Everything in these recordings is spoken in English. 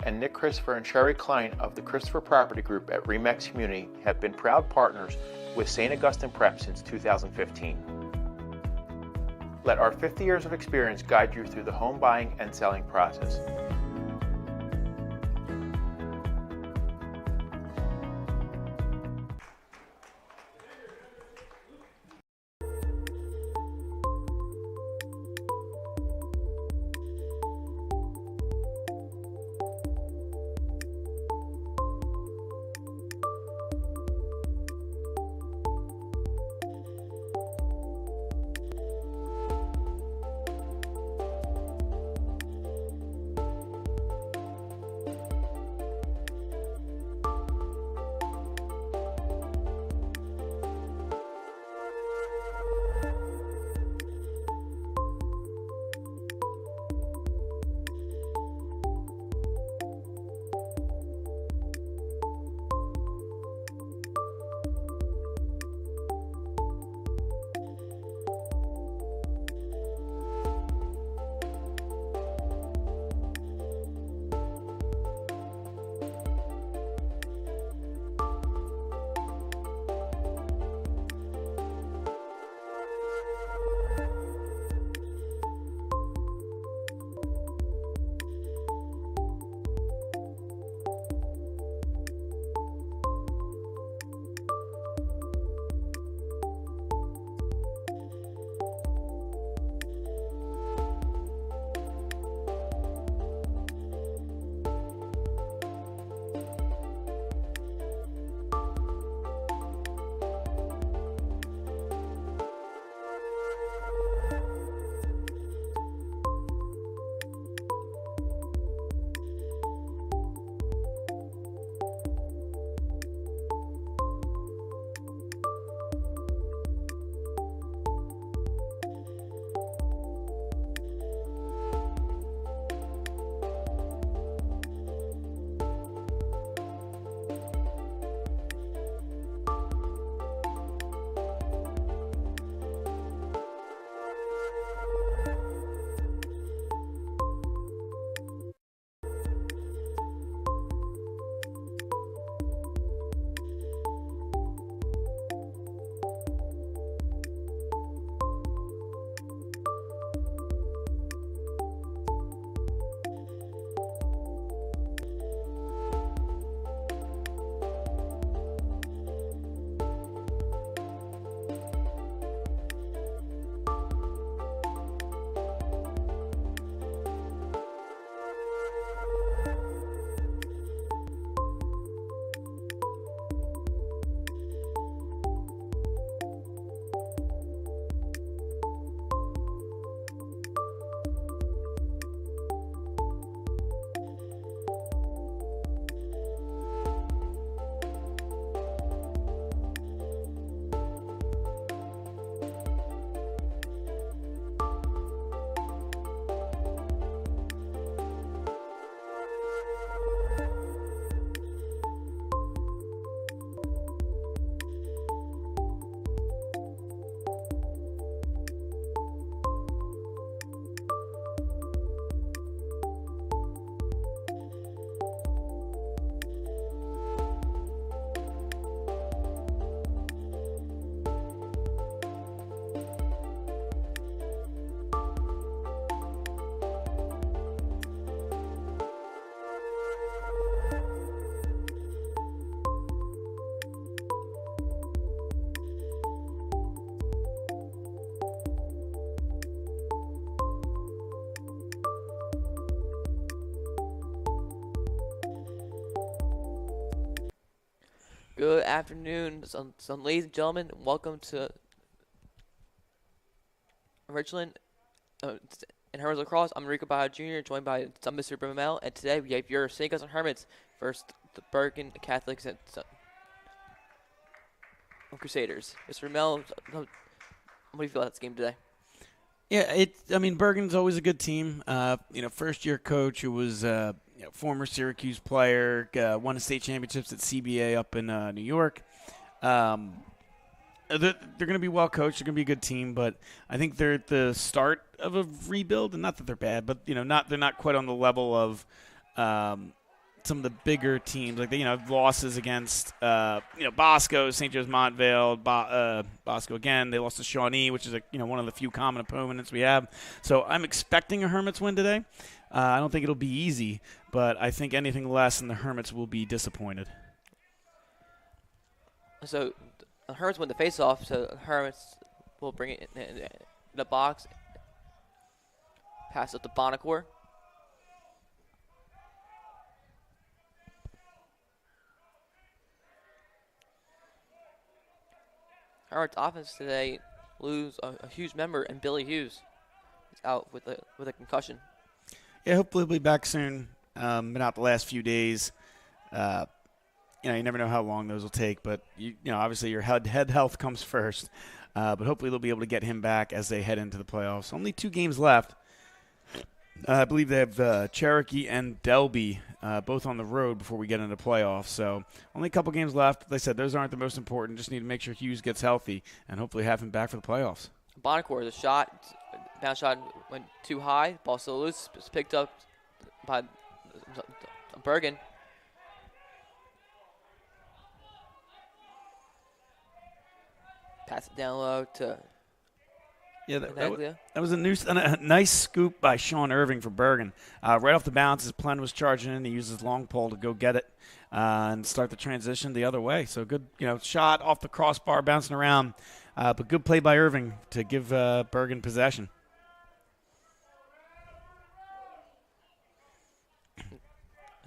and Nick Christopher and Sherry Klein of the Christopher Property Group at Remax Community have been proud partners with St. Augustine Prep since 2015. Let our 50 years of experience guide you through the home buying and selling process. Good afternoon, ladies and gentlemen. Welcome to Richland and Hermits Lacrosse. I'm Enrico Baja Jr., joined by some Mr. Brumel, and today we have your St. Augustine Hermits versus the Bergen Catholics and Crusaders. Mr. Brumel, what do you feel about this game today? Yeah, Bergen's always a good team. First-year coach who was former Syracuse player, won a state championships at CBA up in New York. They're going to be well coached. They're going to be a good team, but I think they're at the start of a rebuild. And not that they're bad, but they're not quite on the level of some of the bigger teams, like losses against Bosco, St. Joe's Montvale, Bosco again. They lost to Shawnee, which is one of the few common opponents we have. So I'm expecting a Hermits win today. I don't think it'll be easy, but I think anything less than the Hermits will be disappointed. So the Hermits win the face-off, so the Hermits will bring it in the box, pass it to Bonacore. Hermits offense today lose a huge member, and Billy Hughes is out with a concussion. Yeah, hopefully he'll be back soon. Been out the last few days. You never know how long those will take, but obviously your head health comes first. But hopefully they'll be able to get him back as they head into the playoffs. Only 2 games left. I believe they have Cherokee and Delby both on the road before we get into the playoffs. So only a couple games left. Like I said, those aren't the most important. Just need to make sure Hughes gets healthy and hopefully have him back for the playoffs. Bonacore, the bounce shot went too high. Ball still loose. It's picked up by Bergen. Pass it down low to that was a nice scoop by Sean Irving for Bergen. Right off the bounce, his Plen was charging in. He used his long pole to go get it and start the transition the other way. So good, shot off the crossbar, bouncing around. But good play by Irving to give Bergen possession.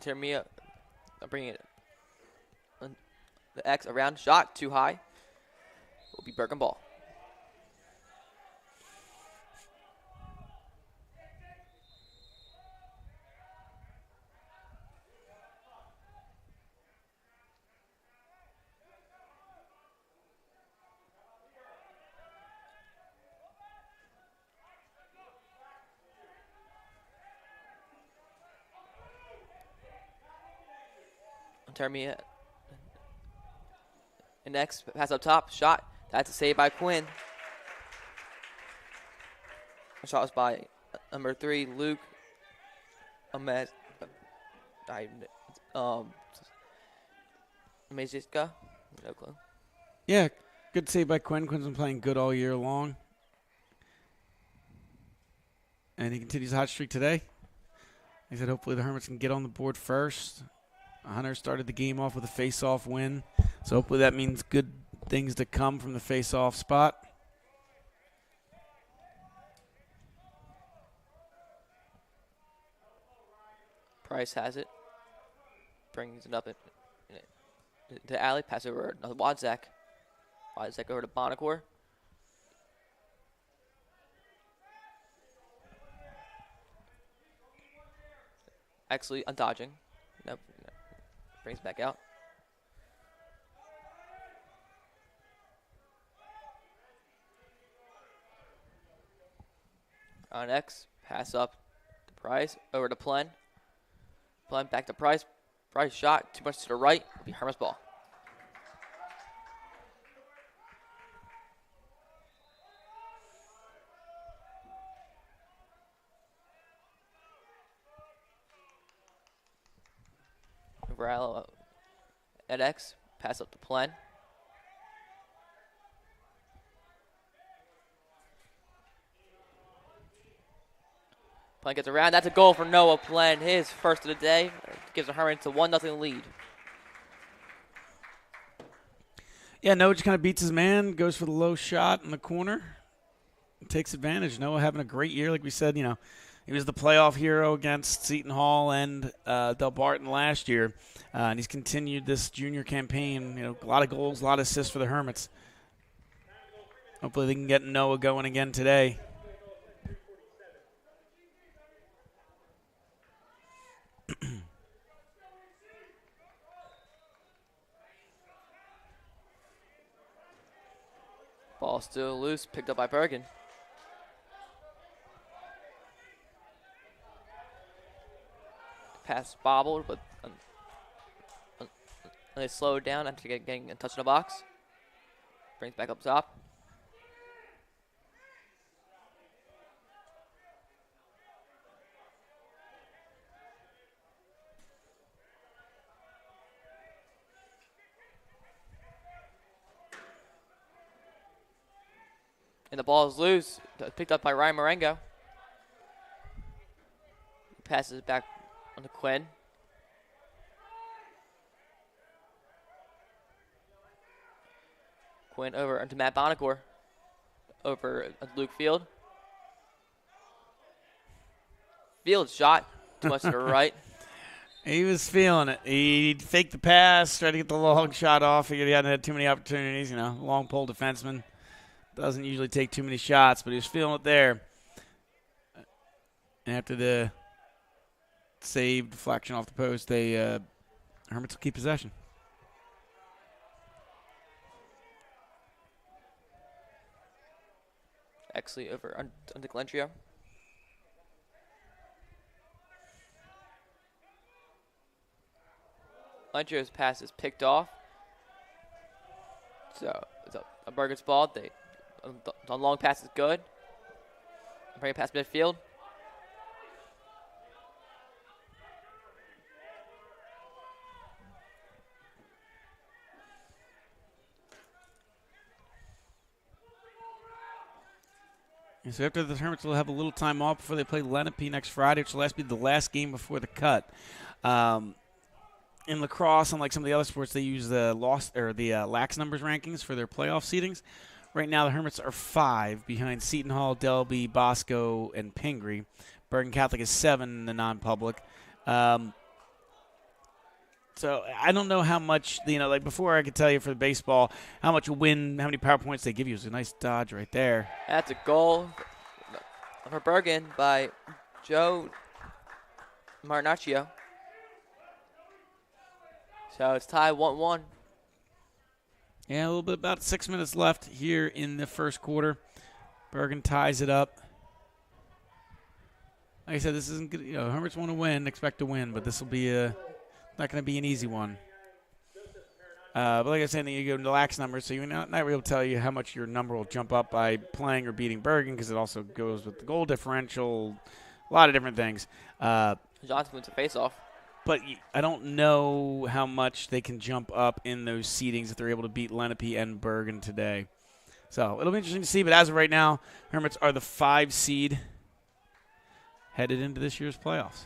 Termia bringing it. The X around shot too high. Will be Bergen ball. Termia. And next pass up top, shot. That's a save by Quinn. The shot was by number 3, Luke Maziska. No clue. Yeah, good save by Quinn. Quinn's been playing good all year long. And he continues a hot streak today. He said hopefully the Hermits can get on the board first. Hunter started the game off with a face-off win. So hopefully that means good things to come from the face-off spot. Price has it. Brings it up in the alley. Pass over to Wadzak. Wadzak over to Bonacore. Actually, undodging. Nope. Brings back out. On X, pass up to Price, over to Plen. Plen back to Price. Price shot, too much to the right. It'll be Hermits ball. Varela at X, pass up to Plen. Plen gets around. That's a goal for Noah Plen, his first of the day. Gives the Hermits a 1-0 lead. Yeah, Noah just kind of beats his man, goes for the low shot in the corner, takes advantage. Noah having a great year, like we said. He was the playoff hero against Seton Hall and Del Barton last year, and he's continued this junior campaign. A lot of goals, a lot of assists for the Hermits. Hopefully they can get Noah going again today. Ball still loose, picked up by Bergen. Pass bobbled, but they slowed down after getting a touch in the box. Brings back up top. And the ball is loose. Picked up by Ryan Marengo. Passes it back on to Quinn. Quinn over into Matt Bonacore. Over Luke Field. Field shot. Too much to the right. He was feeling it. He faked the pass, tried to get the long shot off. Figured he hadn't had too many opportunities. Long pole defenseman. Doesn't usually take too many shots, but he was feeling it there. And after the save deflection off the post, Hermits will keep possession. Exley over onto Glentrio. Glentrio's pass is picked off. So it's a Bergen's ball. The long pass is good. Bring it past midfield. And so after the Hermits will have a little time off before they play Lenape next Friday, which will be the last game before the cut. In lacrosse, unlike some of the other sports, they use the lax numbers rankings for their playoff seedings. Right now, the Hermits are 5 behind Seton Hall, Delby, Bosco, and Pingree. Bergen Catholic is 7 in the non-public. So I don't know how much, like before I could tell you for the baseball, how much a win, how many power points they give you. It's a nice dodge right there. That's a goal for Bergen by Joe Martinaccio. So it's tied 1-1. Yeah, a little bit, about 6 minutes left here in the first quarter. Bergen ties it up. Like I said, this isn't good. Hermits want to win, expect to win, but this will be not going to be an easy one. But like I said, then you go to the lax numbers, so you're not able to tell you how much your number will jump up by playing or beating Bergen, because it also goes with the goal differential, a lot of different things. Johnson wins a face-off. But I don't know how much they can jump up in those seedings if they're able to beat Lenape and Bergen today. So it'll be interesting to see. But as of right now, Hermits are the 5 seed headed into this year's playoffs.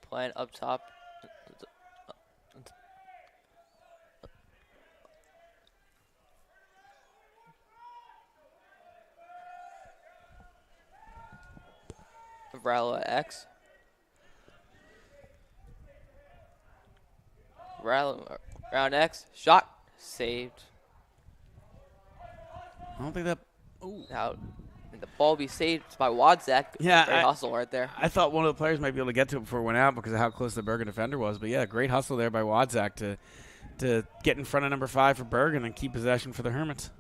Playing up top. Rallo at X. Rallo round X. Shot. Saved. I don't think that. Ooh. Now, the ball be saved by Wadzak. Yeah, great hustle right there. I thought one of the players might be able to get to it before it went out because of how close the Bergen defender was. But yeah, great hustle there by Wadzak to get in front of number 5 for Bergen and keep possession for the Hermits.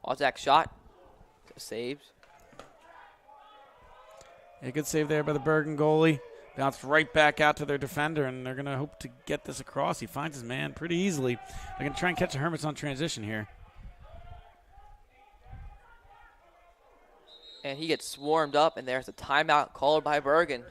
Wadzak shot. Saved. A good save there by the Bergen goalie. Bounced right back out to their defender, and they're going to hope to get this across. He finds his man pretty easily. They're going to try and catch the Hermits on transition here. And he gets swarmed up, and there's a timeout called by Bergen.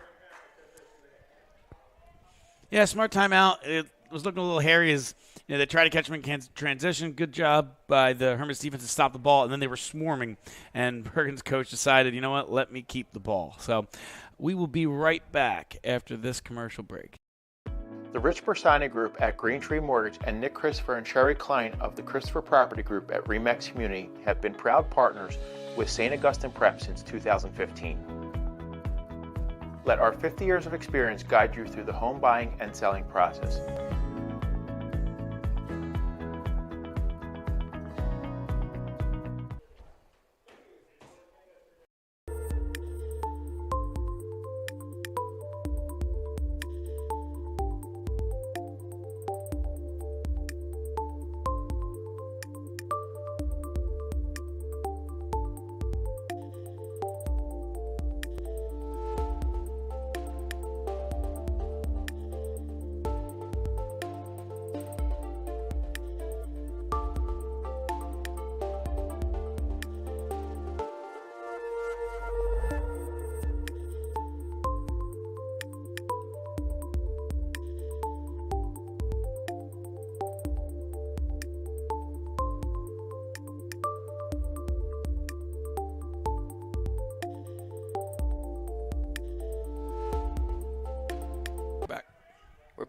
Yeah, smart timeout. It was looking a little hairy as they tried to catch him in transition. Good job by the Hermits defense to stop the ball, and then they were swarming. And Bergen's coach decided, you know what, let me keep the ball. So we will be right back after this commercial break. The Rich Bersani Group at Green Tree Mortgage and Nick Christopher and Sherry Klein of the Christopher Property Group at Remax Community have been proud partners with St. Augustine Prep since 2015. Let our 50 years of experience guide you through the home buying and selling process.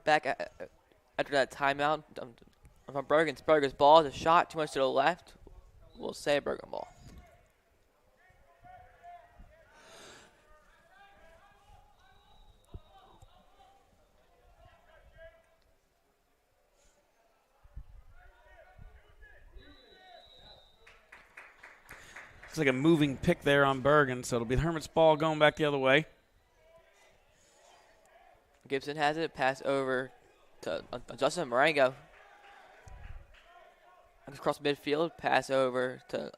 back after that timeout from Bergen's ball. The shot too much to the left. We'll say Bergen ball. It's like a moving pick there on Bergen, so it'll be the Hermits ball going back the other way. Gibson has it. Pass over to Justin Marengo. Across midfield. Pass over to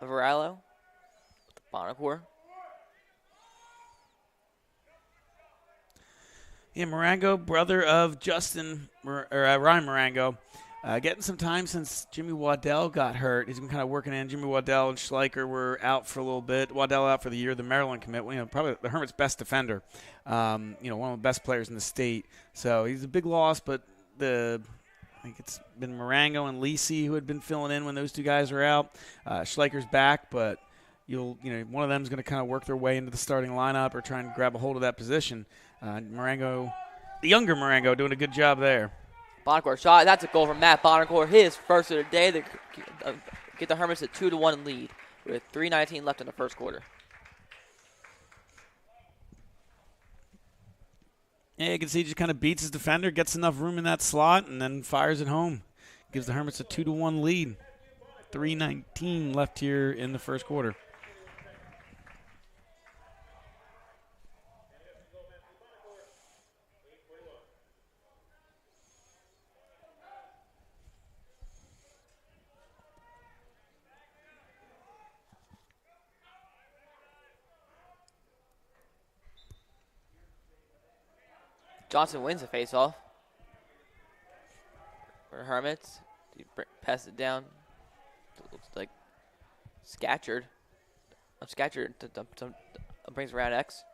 Varallo. Bonacore. Yeah, Marengo, brother of Ryan Marengo. Getting some time since Jimmy Waddell got hurt. He's been kind of working in. Jimmy Waddell and Schleicher were out for a little bit. Waddell out for the year. The Maryland commit, probably the Hermits' best defender. One of the best players in the state. So he's a big loss, but I think it's been Marengo and Lisi who had been filling in when those two guys were out. Schleicher's back, but one of them is going to kind of work their way into the starting lineup or try and grab a hold of that position. Marengo, the younger Marengo, doing a good job there. Bonacore shot. That's a goal from Matt Bonacore. His first of the day. They get the Hermits a 2-1 lead with 3:19 left in the first quarter. Yeah, you can see he just kind of beats his defender, gets enough room in that slot, and then fires it home. Gives the Hermits a 2-1 lead. 3:19 left here in the first quarter. Johnson wins the faceoff for Hermits. He passes it down. It looks like Scatchard. Scatchard brings around X.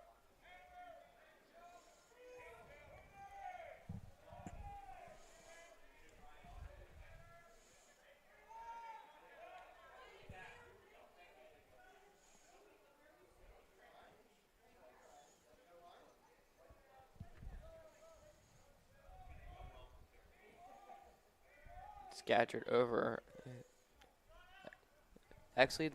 Scatchard over Exley.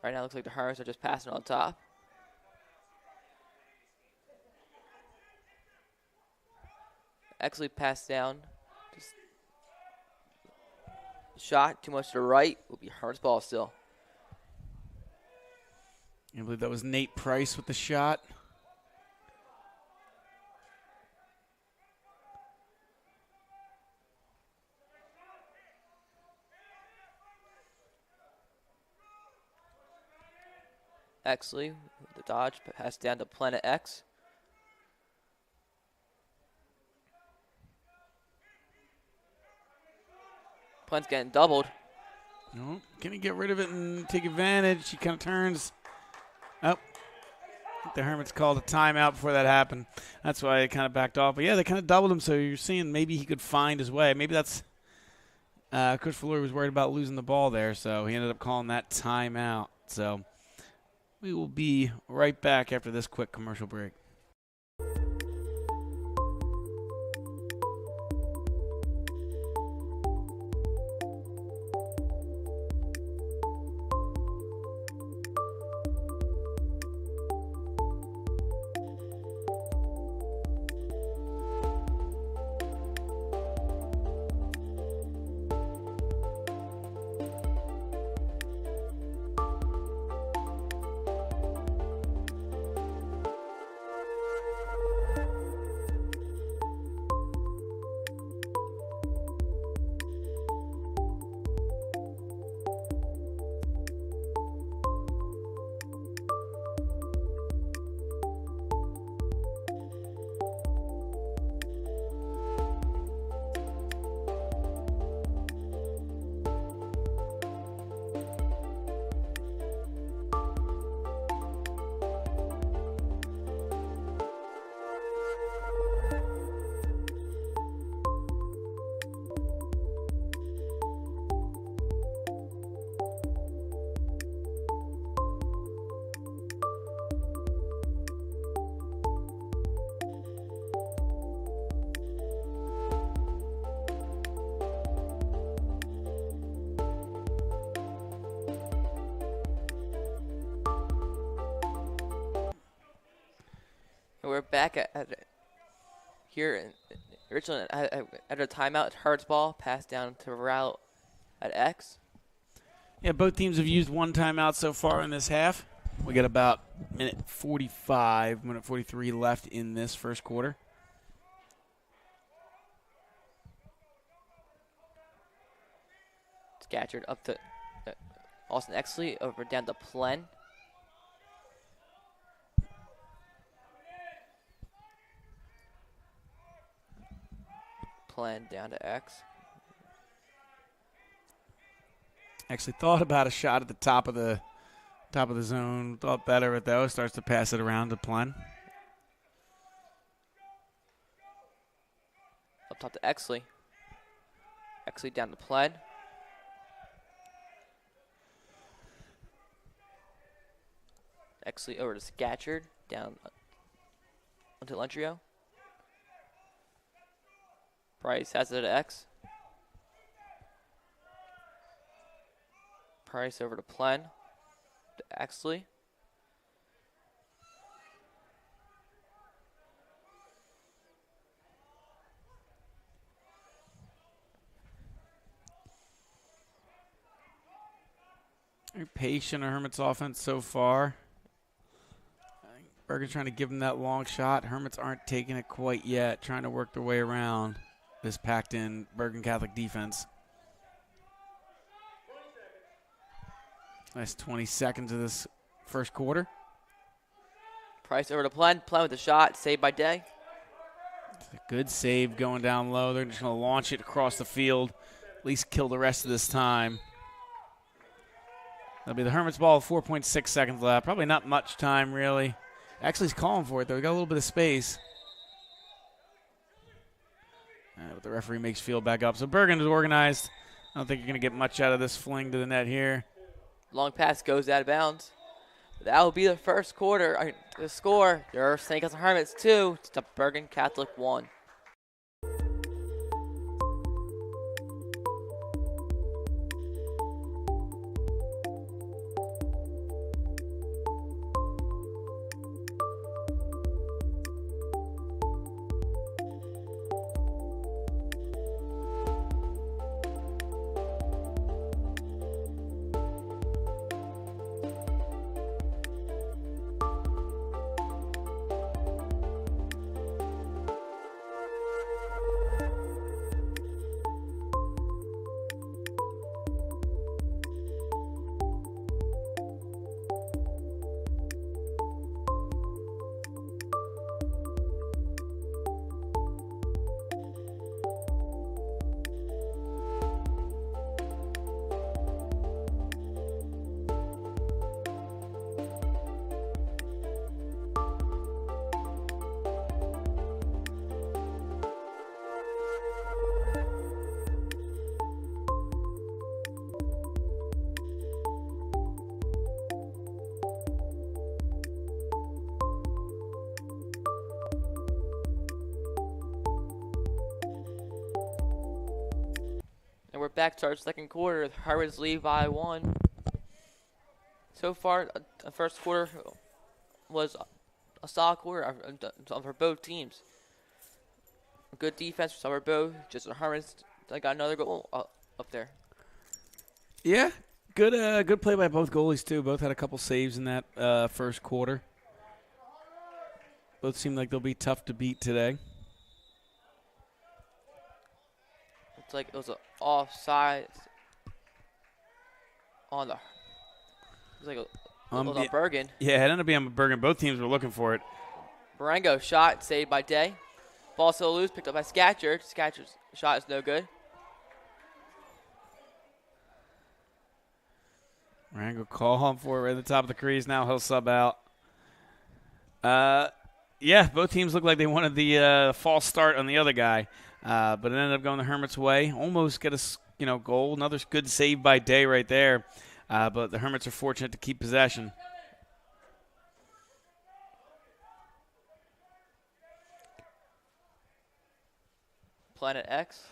Right now, it looks like the Hermits are just passing on top. Exley passed down. Just shot too much to the right. Will be Hermits ball still. I believe that was Nate Price with the shot. Exley, the dodge, pass down to Planet X. Planet's getting doubled. No, can he get rid of it and take advantage? He kind of turns. Oh, the Hermits called a timeout before that happened. That's why he kind of backed off. But yeah, they kind of doubled him, so you're seeing maybe he could find his way. Maybe that's Coach Fuller was worried about losing the ball there, so he ended up calling that timeout. So we will be right back after this quick commercial break. we're back here in Richland at a timeout. Hertz ball passed down to route at X. Yeah, both teams have used one timeout so far in this half. We got about minute 43 left in this first quarter. Scatcherd up to Austin Exley, over down to Plen. Plen down to X. Actually thought about a shot at the top of the zone. Thought better of it though. Starts to pass it around to Plen. Up top to Exley. Exley down to Plen. Exley over to Scatcherd, down onto Lentrio. Price has it at X. Price over to Plen, to Exley. Very patient Hermits offense so far. Bergen's trying to give him that long shot. Hermits aren't taking it quite yet, trying to work their way around this packed-in Bergen Catholic defense. Last 20 seconds of this first quarter. Price over to Plen. Plen with the shot, saved by Day. It's a good save going down low. They're just going to launch it across the field, at least kill the rest of this time. That'll be the Hermits ball, 4.6 seconds left. Probably not much time, really. Actually, he's calling for it, though. We got a little bit of space. But the referee makes field back up. So Bergen is organized. I don't think you're going to get much out of this fling to the net here. Long pass goes out of bounds. That will be the first quarter. The score, there are St. Gus Hermits 2 to Bergen Catholic 1. And we're back to our second quarter. Hermits lead by 1. So far, the first quarter was a solid quarter for both teams. A good defense for Summer Bow. Just the Hermits got another goal up there. Yeah, good play by both goalies, too. Both had a couple saves in that first quarter. Both seem like they'll be tough to beat today. It's like it was an offside on the. It was like it was on Bergen. Yeah, it ended up being on Bergen. Both teams were looking for it. Marengo shot saved by Day. Ball still loose, picked up by Scatcherd. Scatcherd's shot is no good. Marengo calling for it right at the top of the crease. Now he'll sub out. Yeah, both teams look like they wanted the false start on the other guy. But it ended up going the Hermits' way. Almost get a goal. Another good save by Day right there. But the Hermits are fortunate to keep possession. Planet X.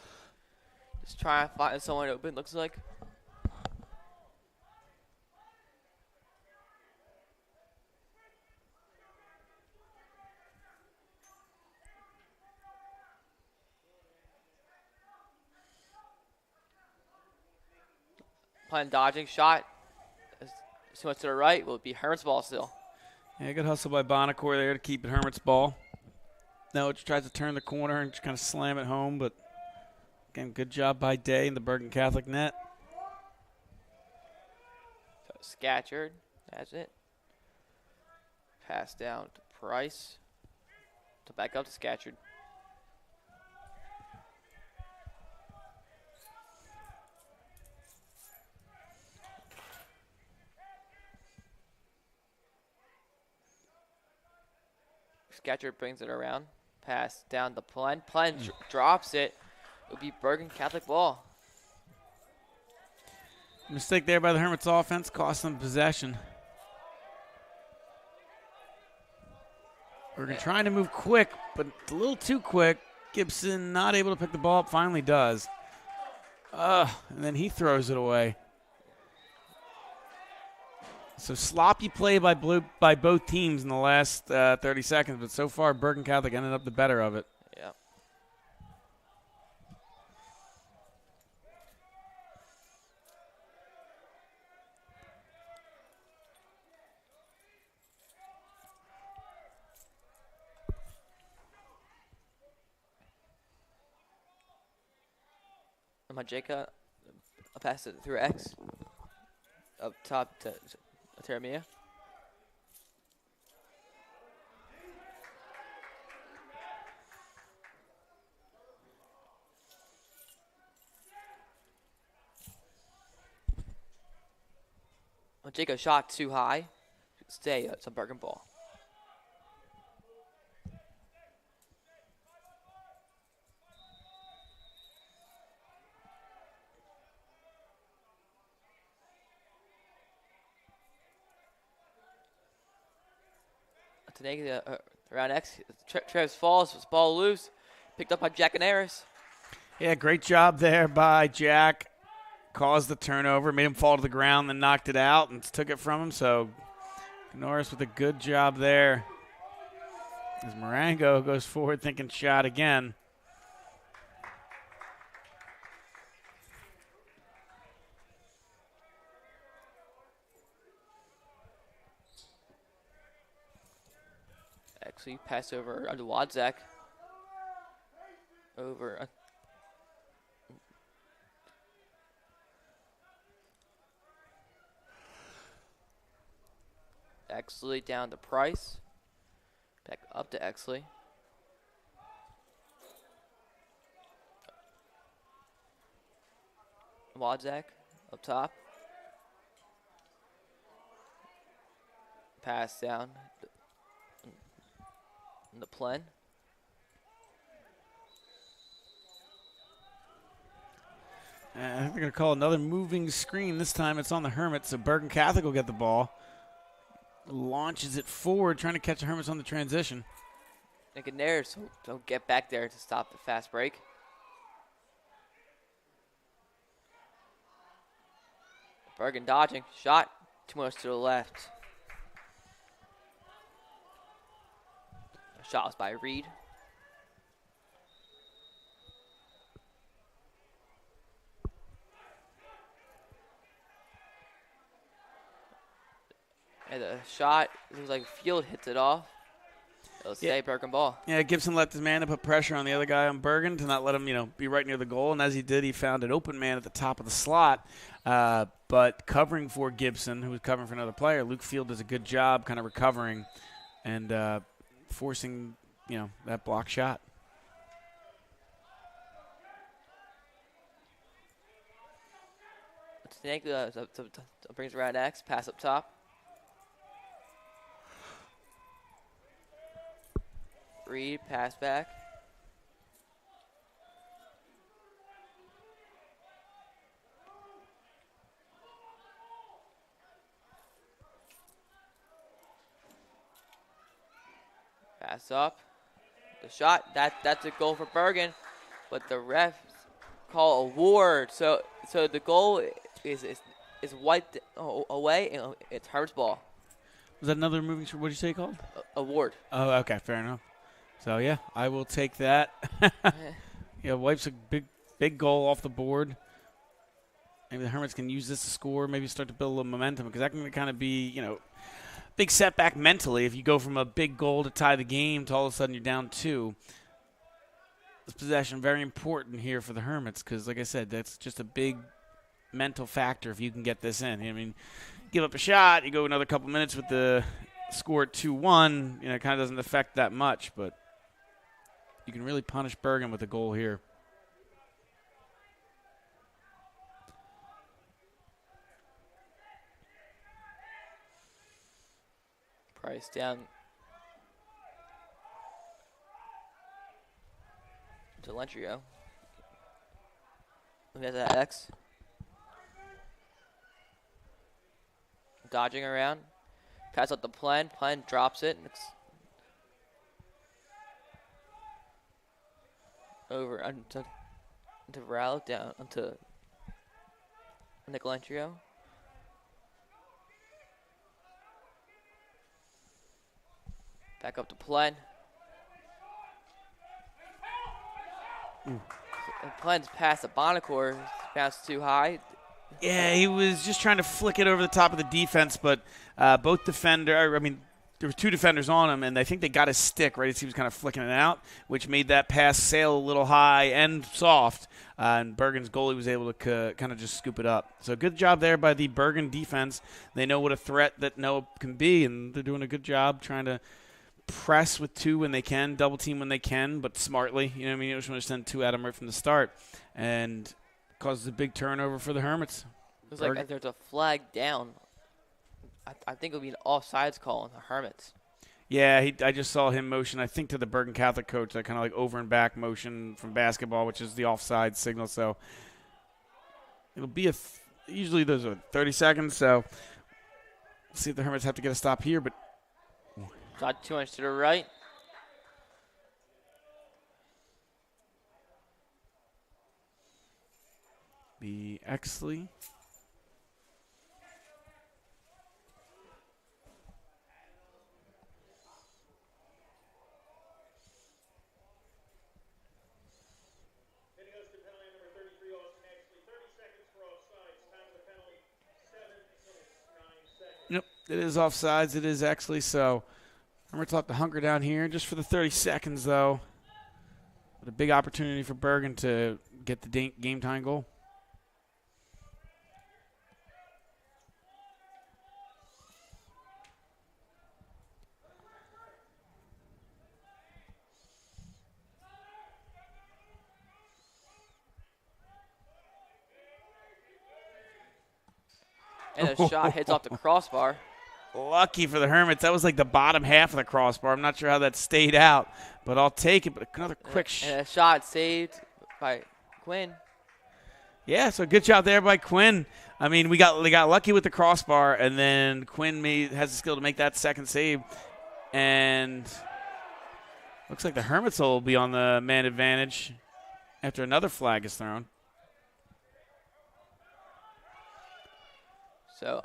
Just trying to find someone open, looks like. Plenn dodging shot. So much to the right will be Hermits ball still. Yeah, good hustle by Bonacore there to keep it Hermit's ball. Now it tries to turn the corner and just kind of slam it home, but again, good job by Day in the Bergen Catholic net. So Scatcherd, that's it. Pass down to Price. To back up to Scatcherd. Scatcherd brings it around. Pass down to Plenn. Plenn drops it. It would be Bergen Catholic ball. Mistake there by the Hermits offense, cost them possession. Bergen trying to move quick, but a little too quick. Gibson not able to pick the ball up, finally does. And then he throws it away. So sloppy play by both teams in the last 30 seconds, but so far Bergen Catholic ended up the better of it. Yeah. Majeka, I'll pass it through X. Up top to Terramia. Majeka shot too high. Stay, it's a Bergen ball. Tanega around X. Travis falls, ball loose. Picked up by Jack and Harris. Yeah, great job there by Jack. Caused the turnover, made him fall to the ground, then knocked it out and took it from him. So Norris with a good job there. As Marengo goes forward thinking shot again. Actually, pass over under Wadzak. Over. Exley down to Price. Back up to Exley. Wadzak up top. Pass down. The Plenn. I think they're going to call another moving screen. This time it's on the Hermits, so Bergen Catholic will get the ball. Launches it forward, trying to catch the Hermits on the transition. Thinking there, so don't get back there to stop the fast break. Bergen dodging. Shot too much to the left. Shot was by Reed. And the shot, it was like Field hits it off. It'll stay Bergen ball. Yeah, Gibson let his man to put pressure on the other guy on Bergen to not let him, be right near the goal. And as he did, he found an open man at the top of the slot. But covering for Gibson, who was covering for another player, Luke Field does a good job kind of recovering and forcing, that block shot. Snake brings around X, pass up top. Reed, pass back. Pass up. The shot, that's a goal for Bergen, but the ref call award. So the goal is wiped away, and it's Hermits ball. Was that another moving? What did you say it called? Award. Oh, okay, fair enough. So yeah, I will take that. Yeah, wipes a big goal off the board, Maybe the Hermits can use this to score, maybe start to build a little momentum, because that can kind of be, big setback mentally if you go from a big goal to tie the game to all of a sudden you're down 2. This possession very important here for the Hermits because, like I said, that's just a big mental factor if you can get this in. I mean, give up a shot, you go another couple minutes with the score at 2-1, it kind of doesn't affect that much, but you can really punish Bergen with a goal here. Price down to Lentrio. Look at that X. Dodging around. Pass out the Plen. Plen drops it. It's over into Ralph, down onto Nick Lentrio. Back up to Plen. Plen's pass to Bonacore. Bounced too high. Yeah, he was just trying to flick it over the top of the defense, but both there were 2 defenders on him, and I think they got his stick right as he was kind of flicking it out, which made that pass sail a little high and soft, and Bergen's goalie was able to kind of just scoop it up. So good job there by the Bergen defense. They know what a threat that Noah can be, and they're doing a good job trying to press with 2 when they can, double team when they can, but smartly. You just want to send 2 at them right from the start, and causes a big turnover for the Hermits. Looks like if there's a flag down, I think it would be an offsides call on the Hermits. Yeah, I just saw him motion, I think, to the Bergen Catholic coach, that kind of like over and back motion from basketball, which is the offside signal. So it'll be usually those are 30 seconds. So we'll see if the Hermits have to get a stop here, but. Shot 2 inches to the right. Be Exley. Yep, it is offsides. It is Exley, so Hermits will have to hunker down here just for the 30 seconds, though. But a big opportunity for Bergen to get the game-time goal. And a shot hits off the crossbar. Lucky for the Hermits. That was like the bottom half of the crossbar. I'm not sure how that stayed out, but I'll take it. But another quick shot. And a shot saved by Quinn. Yeah, so good job there by Quinn. I mean, they got lucky with the crossbar, and then Quinn has the skill to make that second save. And looks like the Hermits will be on the man advantage after another flag is thrown. So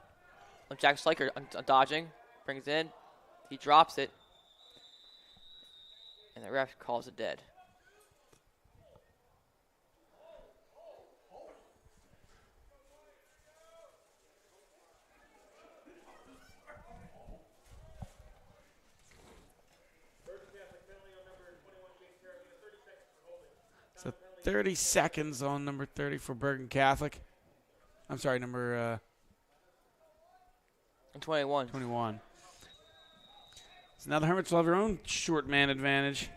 Jack Sliker dodging, brings in, he drops it, and the ref calls it dead. So 30 seconds on number 30 for Bergen Catholic. I'm sorry, number 21. 21. So now the Hermits will have their own short man advantage.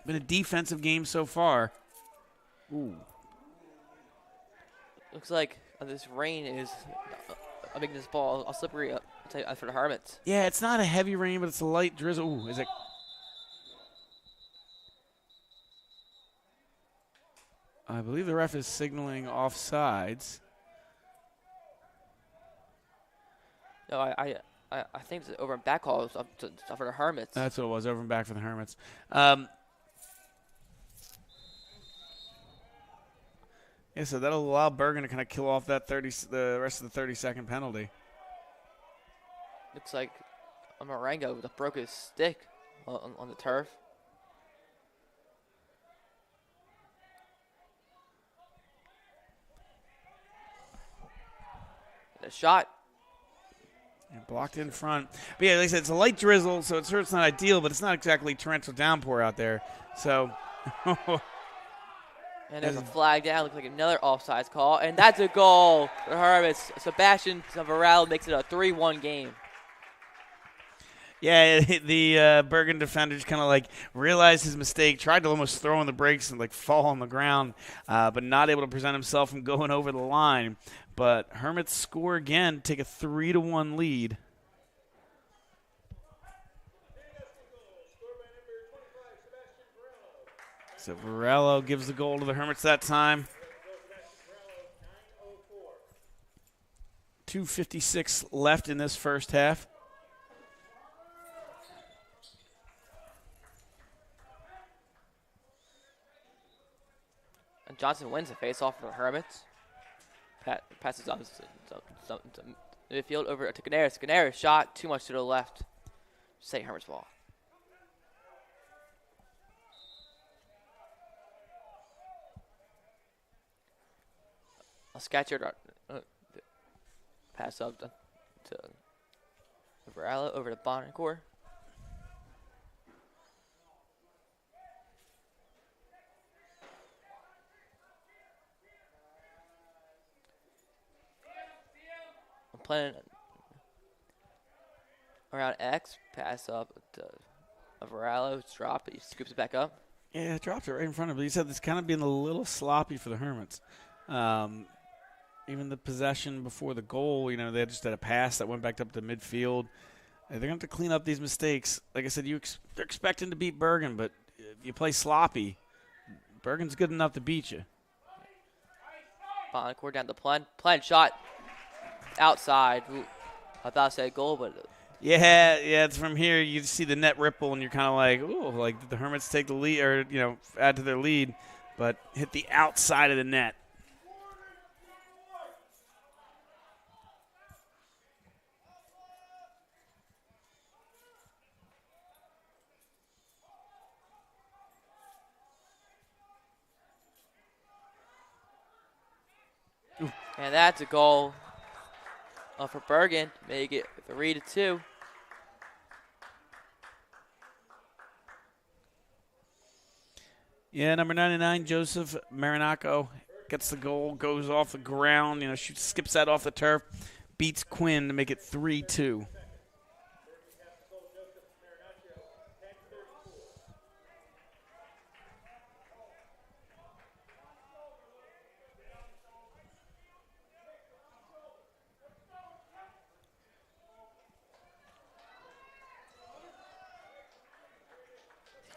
Been a defensive game so far. Ooh. Looks like this rain is making this ball slippery for the Hermits. Yeah, it's not a heavy rain, but it's a light drizzle. Ooh, is it? I believe the ref is signaling offsides. No, I think it's over and back calls for the Hermits. That's what it was, over and back for the Hermits. Yeah, so that'll allow Bergen to kind of kill off the rest of the 30-second penalty. Looks like Marengo broke his stick on the turf. And a shot. And blocked in front. But yeah, like I said, it's a light drizzle, so it's not ideal, but it's not exactly torrential downpour out there. So. And there's a flag down. Looks like another offsides call. And that's a goal for Hermits. Sebastian Varela makes it a 3-1 game. Yeah, the Bergen defender just kind of like realized his mistake, tried to almost throw on the brakes and like fall on the ground, but not able to present himself from going over the line. But Hermits score again, take a 3-1 lead. So Varela gives the goal to the Hermits that time. 2:56 left in this first half. And Johnson wins the faceoff for the Hermits. Passes on to midfield over to Canaris. Canaris shot too much to the left. Say Hermits ball. A Scatchard pass up to Varela over to Bonnecourt. I'm playing around X, pass up to Varela, drop it, he scoops it back up. Yeah, dropped it right in front of him. He said it's kind of been a little sloppy for the Hermits. Even the possession before the goal, they just had a pass that went back up to midfield. They're going to have to clean up these mistakes. Like I said, they're expecting to beat Bergen, but if you play sloppy, Bergen's good enough to beat you. Bonnecourt down the plan shot outside. Ooh, I thought I said goal, but yeah, it's from here. You see the net ripple, and you're kind of like, ooh, like did the Hermits take the lead or add to their lead, but hit the outside of the net. And that's a goal for Bergen. Make it 3-2. Yeah, number 99, Joseph Marinaco gets the goal, goes off the ground, skips that off the turf, beats Quinn to make it 3-2.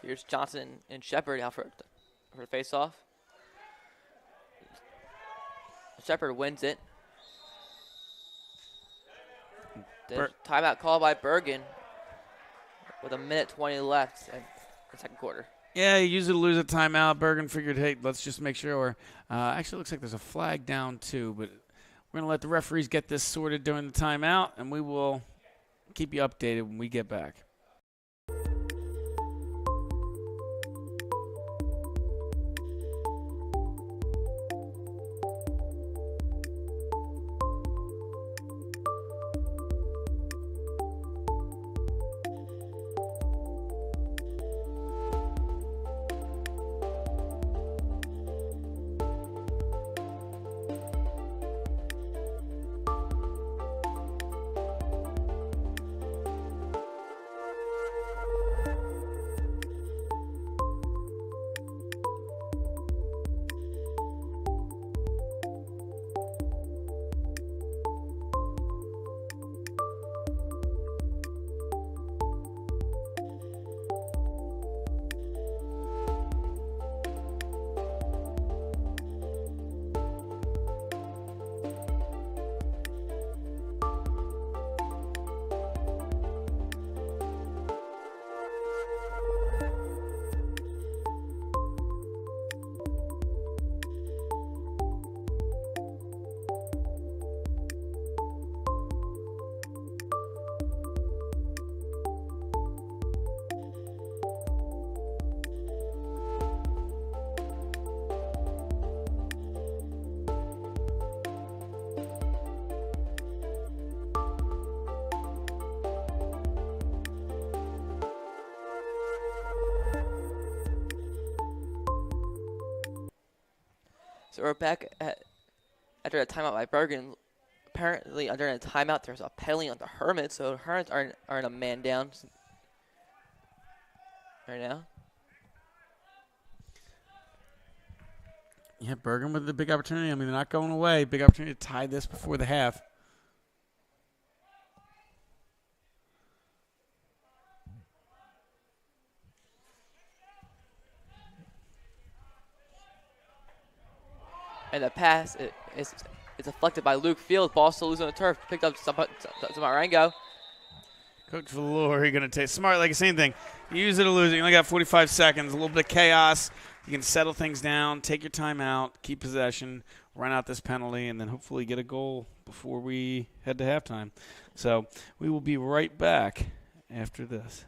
Here's Johnson and Shepard out for the face-off. Shepard wins it. Timeout call by Bergen with 1:20 left in the second quarter. Yeah, you usually lose a timeout. Bergen figured, hey, let's just make sure. Actually, looks like there's a flag down too, but we're going to let the referees get this sorted during the timeout, and we will keep you updated when we get back. So we're back after a timeout by Bergen. Apparently, under a timeout, there's a penalty on the Hermits, so the Hermits are in a man down right now. Yeah, Bergen with the big opportunity. I mean, they're not going away. Big opportunity to tie this before the half. And the pass is deflected by Luke Field. Ball still losing on the turf. Picked up to Marengo. Coach Valori going to take smart, like the same thing. Use it or lose it. You only got 45 seconds. A little bit of chaos. You can settle things down, take your time out, keep possession, run out this penalty, and then hopefully get a goal before we head to halftime. So we will be right back after this.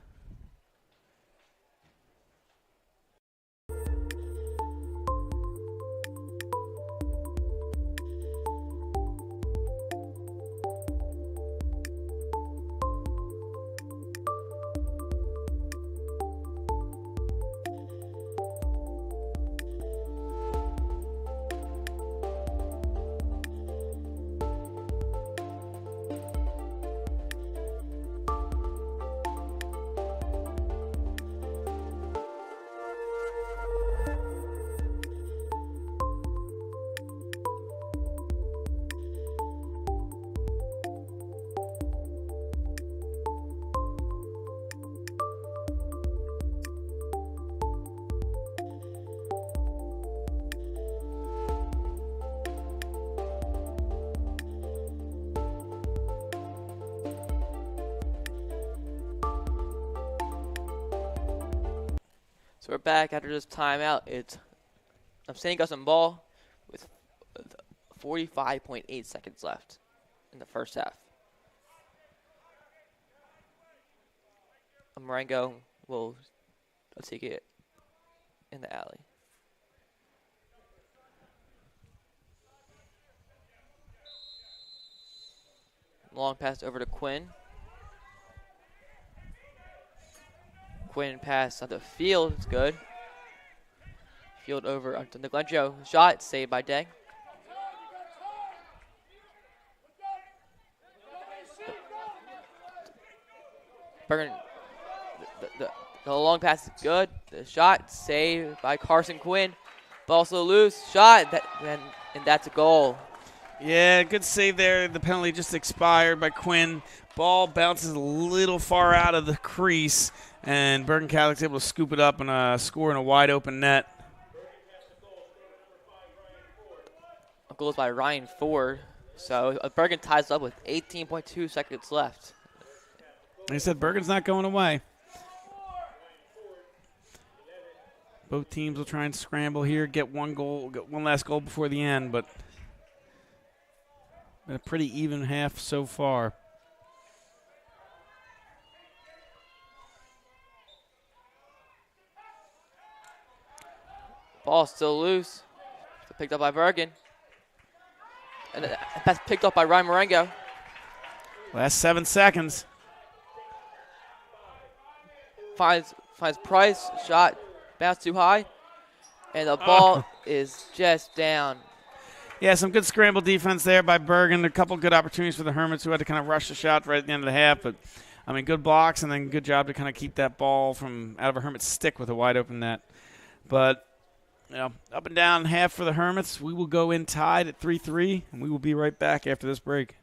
So we're back after this timeout. It's St. Augustine ball with 45.8 seconds left in the first half. Marengo will take it in the alley. Long pass over to Quinn. Quinn pass on the field. It's good. Field over onto Neglenjo. Shot saved by Day. Bergen. The long pass is good. The shot saved by Carson Quinn. Ball still loose. Shot. And that's a goal. Yeah, good save there. The penalty just expired by Quinn. Ball bounces a little far out of the crease, and Bergen Catholic's able to scoop it up and score in a wide open net. A goal is by Ryan Ford. So Bergen ties up with 18.2 seconds left. Like I said, Bergen's not going away. Both teams will try and scramble here, get one last goal before the end, but been a pretty even half so far. Ball still loose. Picked up by Bergen. And that's picked up by Ryan Marengo. Last 7 seconds. Finds Price. Shot bounced too high. And the ball is just down. Yeah, some good scramble defense there by Bergen. A couple good opportunities for the Hermits who had to kind of rush the shot right at the end of the half. But, I mean, good blocks and then good job to kind of keep that ball from out of a Hermits stick with a wide open net. But, you know, up and down half for the Hermits. We will go in tied at 3-3, and we will be right back after this break.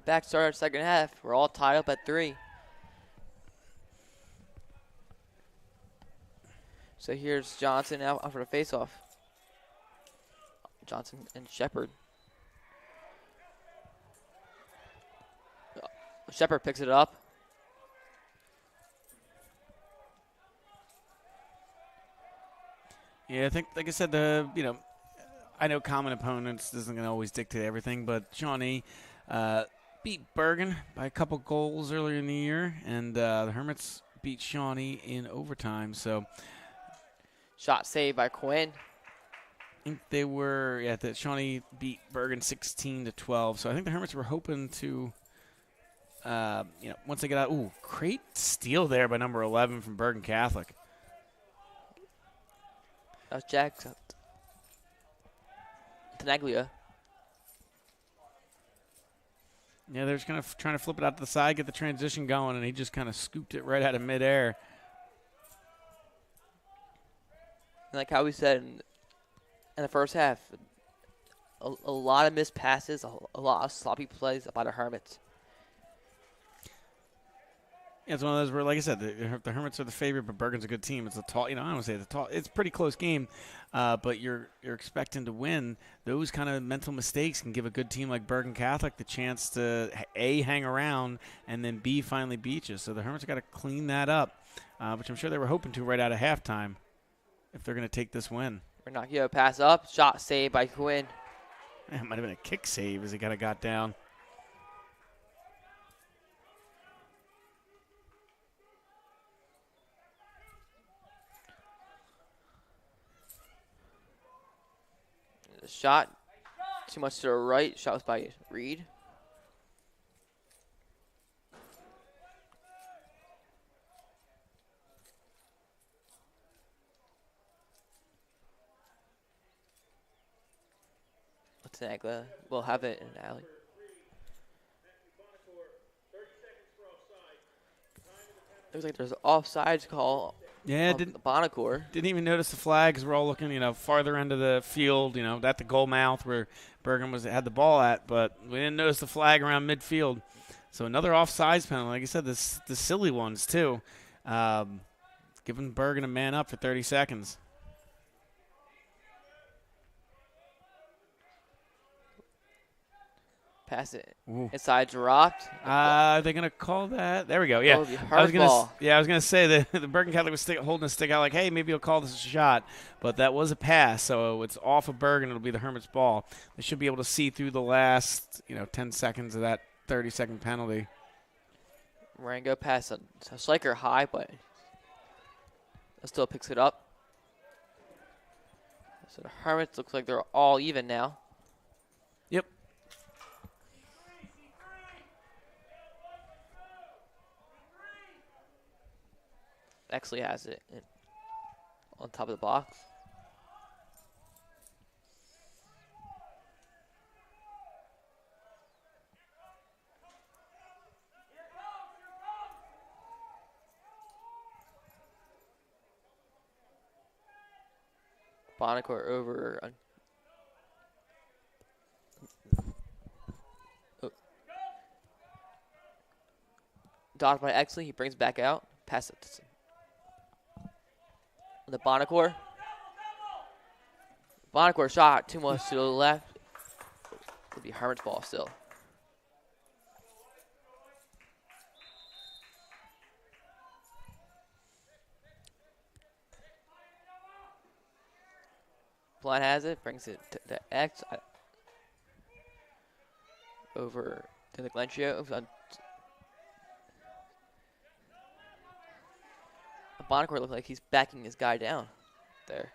back started our second half. We're all tied up at 3. So here's Johnson out for the faceoff. Johnson and Shepard. Shepard picks it up. Yeah, I think, like I said, I know common opponents isn't going to always dictate everything, but Shawnee beat Bergen by a couple goals earlier in the year, and the Hermits beat Shawnee in overtime. So, Shot saved by Quinn. I think they were that Shawnee beat Bergen 16-12. So I think the Hermits were hoping to, once they get out. Ooh, great steal there by number 11 from Bergen Catholic. That's Jack Tenaglia. Yeah, they're just kind of trying to flip it out to the side, get the transition going, and he just kind of scooped it right out of midair. Like how we said in the first half, a lot of missed passes, a lot of sloppy plays by the Hermits. Yeah, it's one of those where, like I said, the Hermits are the favorite, but Bergen's a good team. It's a tall, I don't want to say it's a tall. It's a pretty close game, but you're expecting to win. Those kind of mental mistakes can give a good team like Bergen Catholic the chance to A, hang around, and then B, finally beat you. So the Hermits have got to clean that up, which I'm sure they were hoping to right out of halftime if they're going to take this win. Renacchio pass up, shot saved by Quinn. It might have been a kick save as he kind of got down. The shot too much to the right. Shot was by Reed. Tenaglia will have it in an alley. Looks like there's an offsides call. Yeah, didn't Bonacore. Didn't even notice the flag because we're all looking, farther into the field, at the goal mouth where Bergen had the ball at, but we didn't notice the flag around midfield. So another offsides penalty. Like I said, the silly ones too, giving Bergen a man up for 30 seconds. Pass it. Ooh. Inside dropped. Are they going to call that? There we go. Yeah. I was going to say that the Bergen Catholic was holding a stick out like, hey, maybe he'll call this a shot. But that was a pass, so it's off of Bergen. It'll be the Hermits' ball. They should be able to see through the last, 10 seconds of that 30-second penalty. Marengo pass a striker high, but it still picks it up. So the Hermits looks like they're all even now. Yep. Actually has it on top of the box. Bonacore over. Dodged by Exley. He brings back out. Pass it to the Bonacore. Bonacore shot too much to the left. It'll be Hermit's ball still. Blind has it, brings it to X. Over to the Glencio. Bonacore looks like he's backing his guy down there.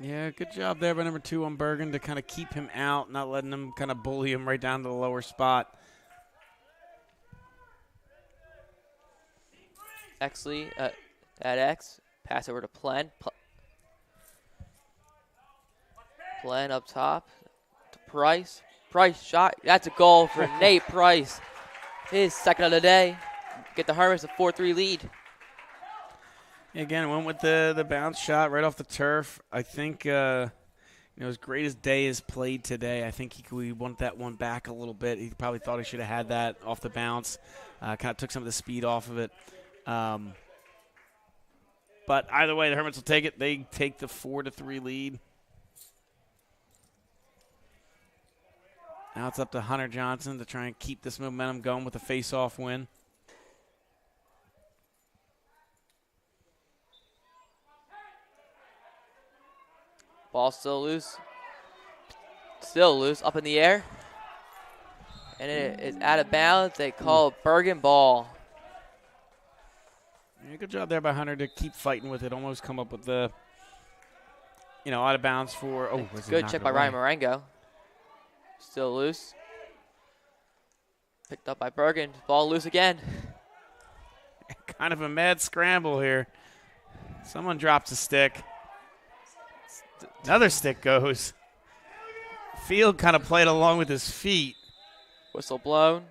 Yeah, good job there by number 2 on Bergen to kind of keep him out, not letting him kind of bully him right down to the lower spot. Exley at X. Pass over to Plen. Plen up top to Price. Price shot. That's a goal for Nate Price. His second of the day. Get the Hermits a 4-3 lead. Again, went with the bounce shot right off the turf. I think, as great as Day has played today, I think we want that one back a little bit. He probably thought he should have had that off the bounce. Kind of took some of the speed off of it. But either way, the Hermits will take it. They take the 4-3 lead. Now it's up to Hunter Johnson to try and keep this momentum going with a face-off win. Ball still loose. Still loose, up in the air. And it is out of bounds. They call Bergen ball. Yeah, good job there by Hunter to keep fighting with it. Almost come up with the, out of bounds for. Oh, good check by Ryan Marengo. Still loose. Picked up by Bergen. Ball loose again. Kind of a mad scramble here. Someone drops a stick. Another stick goes. Field kind of played along with his feet. Whistle blown.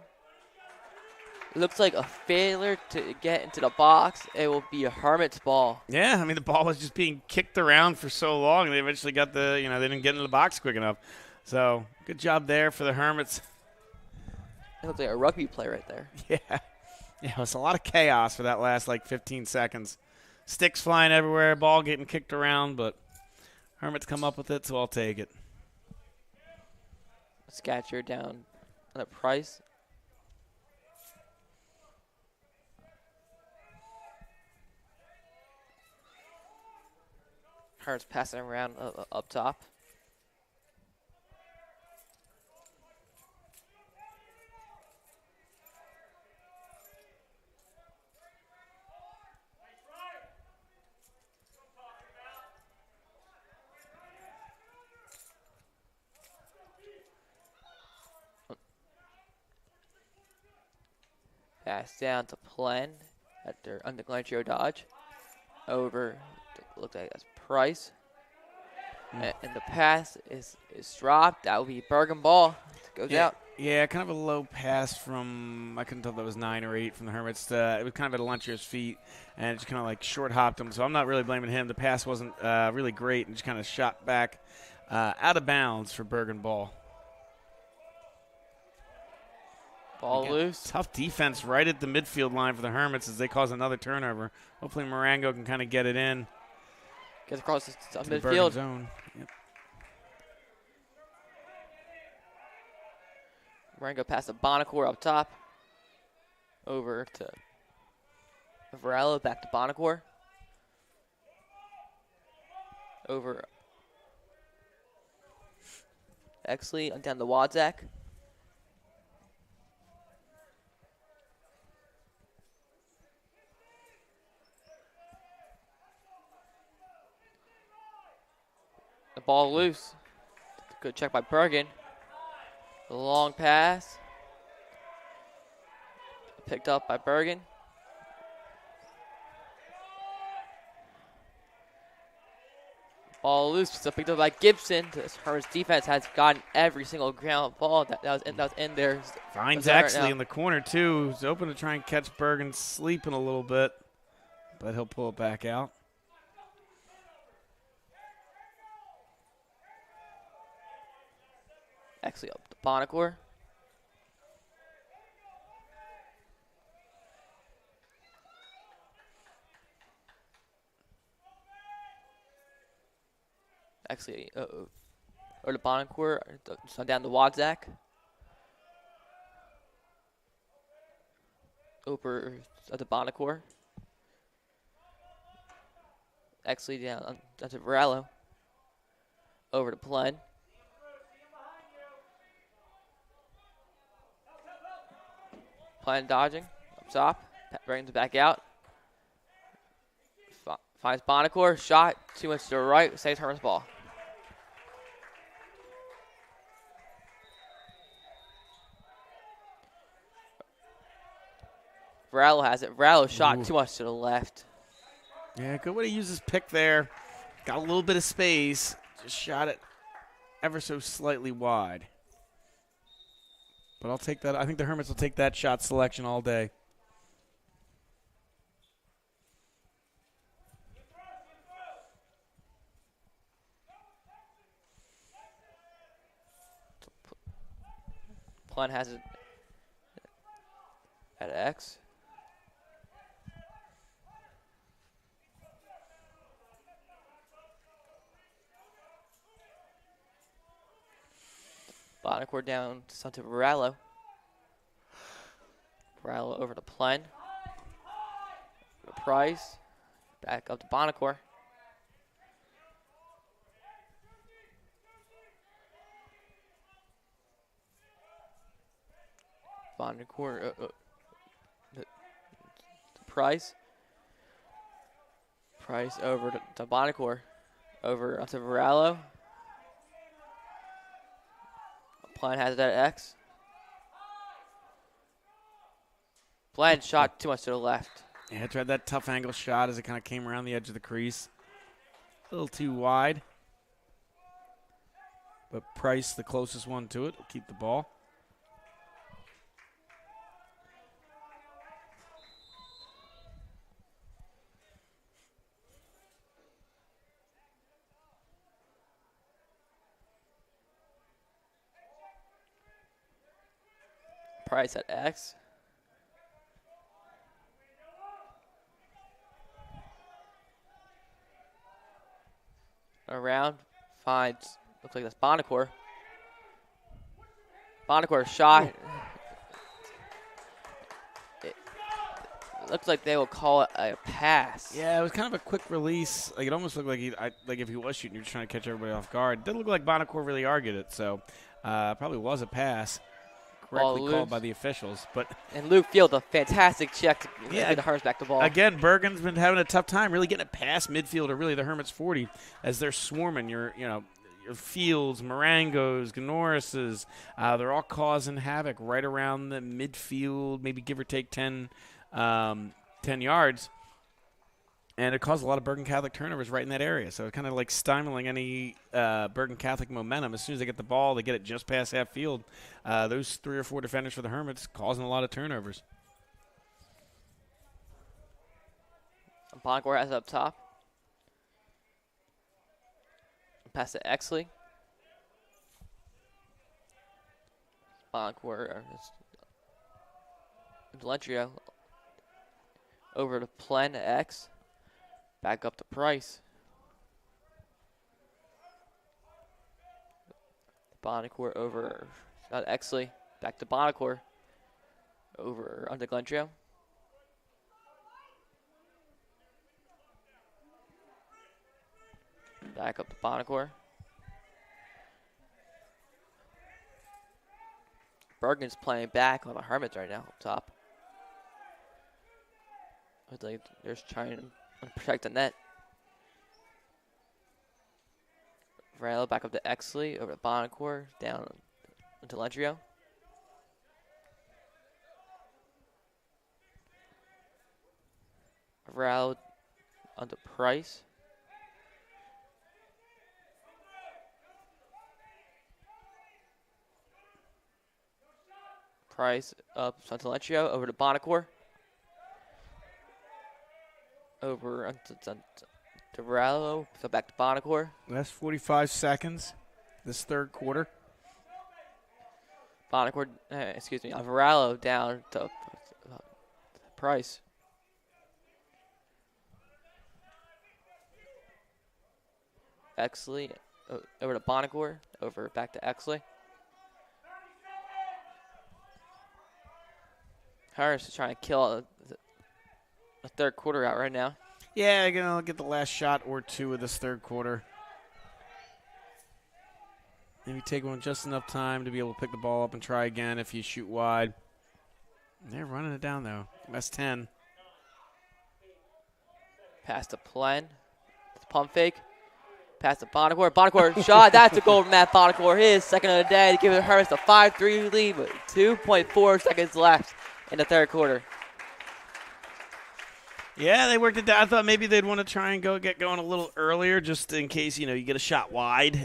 Looks like a failure to get into the box. It will be a Hermits ball. Yeah, I mean, the ball was just being kicked around for so long. And they eventually got they didn't get into the box quick enough. So, good job there for the Hermits. It looks like a rugby play right there. Yeah. Yeah, it was a lot of chaos for that last, 15 seconds. Sticks flying everywhere, ball getting kicked around, but Hermits come up with it, so I'll take it. Scatcher down on a Price. Hertz passing around up top. Pass down to Plen at their Underglancio dodge. Over, looks like that's Price. And the pass is dropped. That will be Bergen ball. Goes out. Yeah, kind of a low pass from, I couldn't tell if that was 9 or 8 from the Hermits. It was kind of at Launcher's feet, and it just kind of short hopped him. So I'm not really blaming him. The pass wasn't really great and just kind of shot back out of bounds for Bergen ball. Ball Again, loose. Tough defense right at the midfield line for the Hermits as they cause another turnover. Hopefully Marengo can kind of get it in. Gets across the Bergen midfield. Zone. Yep. Marengo past the Bonacore up top. Over to Varela, back to Bonacore. Over Exley, down to Wadzak. The ball loose. Good check by Bergen. The long pass. Picked up by Bergen. Ball loose. So picked up by Gibson. Hermits defense has gotten every single ground ball that was in there. Finds right Exley in the corner, too. He's open to try and catch Bergen sleeping a little bit, but he'll pull it back out. Actually up to Bonacore. Actually, or the Bonacore, so down to Wadzak. Over at the Bonacore. Actually down to Varello. Over to Plen. Plen dodging up top. Brings it back out. Finds Bonacore. Shot too much to the right. Saves Hermits ball. Varello has it. Varello shot too much to the left. Yeah, good way to use his pick there. Got a little bit of space. Just shot it ever so slightly wide. But I'll take that. I think the Hermits will take that shot selection all day. Plan has it at X. Bonacore down to Santa Varallo. Varallo over to Plen. Price. Back up to Bonacore. Bonacore to Price. Price over to Bonacore. Over onto Varallo. Plen has it at X. Plen shot too much to the left. Yeah, tried that tough angle shot as it kind of came around the edge of the crease. A little too wide. But Price, the closest one to it, will keep the ball. Price at X. Around, finds, looks like that's Bonacore. Bonacore shot. It looks like they will call it a pass. Yeah, it was kind of a quick release. Like it almost looked like like if he was shooting, he was trying to catch everybody off guard. It didn't look like Bonacore really argued it, so probably was a pass. Correctly called by the officials, and Luke Field, a fantastic check to get the Hermits back the ball. Again, Bergen's been having a tough time really getting it past midfield or really the Hermits 40 as they're swarming your Fields, Marangos, Ganorises. They're all causing havoc right around the midfield, maybe give or take 10 yards. And it caused a lot of Bergen Catholic turnovers right in that area. So it kind of like stymieing any Bergen Catholic momentum. As soon as they get the ball, they get it just past half field. Those 3 or 4 defenders for the Hermits causing a lot of turnovers. Bonacore has it up top. Pass to Exley. Bonacore, Delentrio over to Plen X. Back up to Price. Bonacore over Exley. Back to Bonacore. Over onto Glentrio. Back up to Bonacore. Bergen's playing back on the Hermits right now up top. They're just trying to protect the net. Varela back up to Exley, over to Bonacore, down into Lentrio. Varela onto Price. Price up onto Lentrio, over to Bonacore. Over onto Varallo, so back to Bonacore. Last 45 seconds, this third quarter. Bonacore, Varallo down to Price. Exley, over to Bonacore, over back to Exley. Harris is trying to kill the third quarter out right now. Yeah, gonna get the last shot or two of this third quarter. Maybe take one just enough time to be able to pick the ball up and try again if you shoot wide. They're running it down though. That's 10. Pass to Plen. Pump fake. Pass to Bonacore. Bonacore shot. That's a goal from Matt Bonacore. His second of the day to give the Hermits a 5-3 lead with 2.4 seconds left in the third quarter. Yeah, they worked it down. I thought maybe they'd want to try and get going a little earlier just in case, you get a shot wide.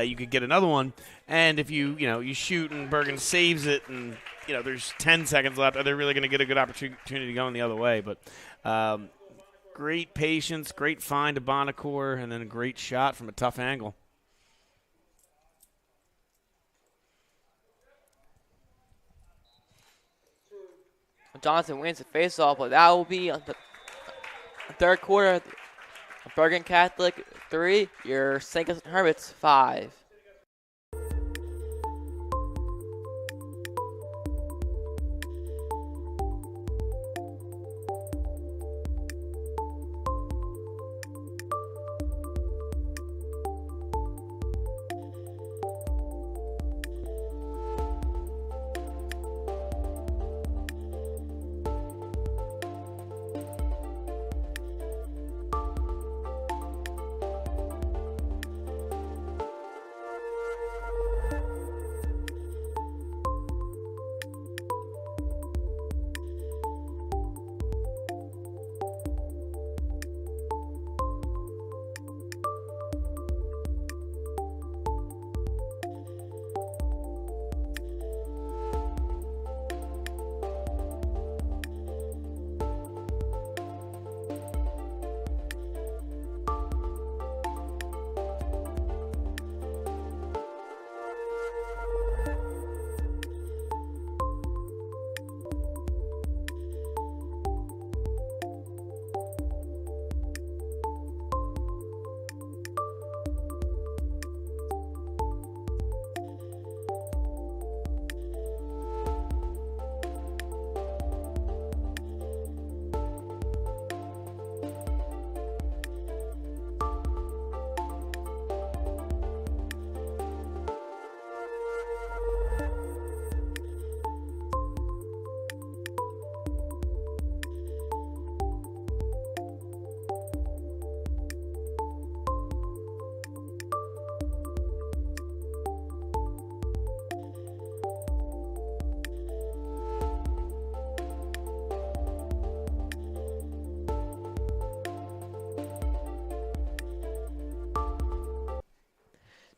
You could get another one. And if you shoot and Bergen saves it and, there's 10 seconds left, are they really going to get a good opportunity going the other way? But great patience, great find to Bonacore, and then a great shot from a tough angle. Johnson wins the faceoff, but that will be on the third quarter. Bergen Catholic 3, your St. Augustine Hermits 5.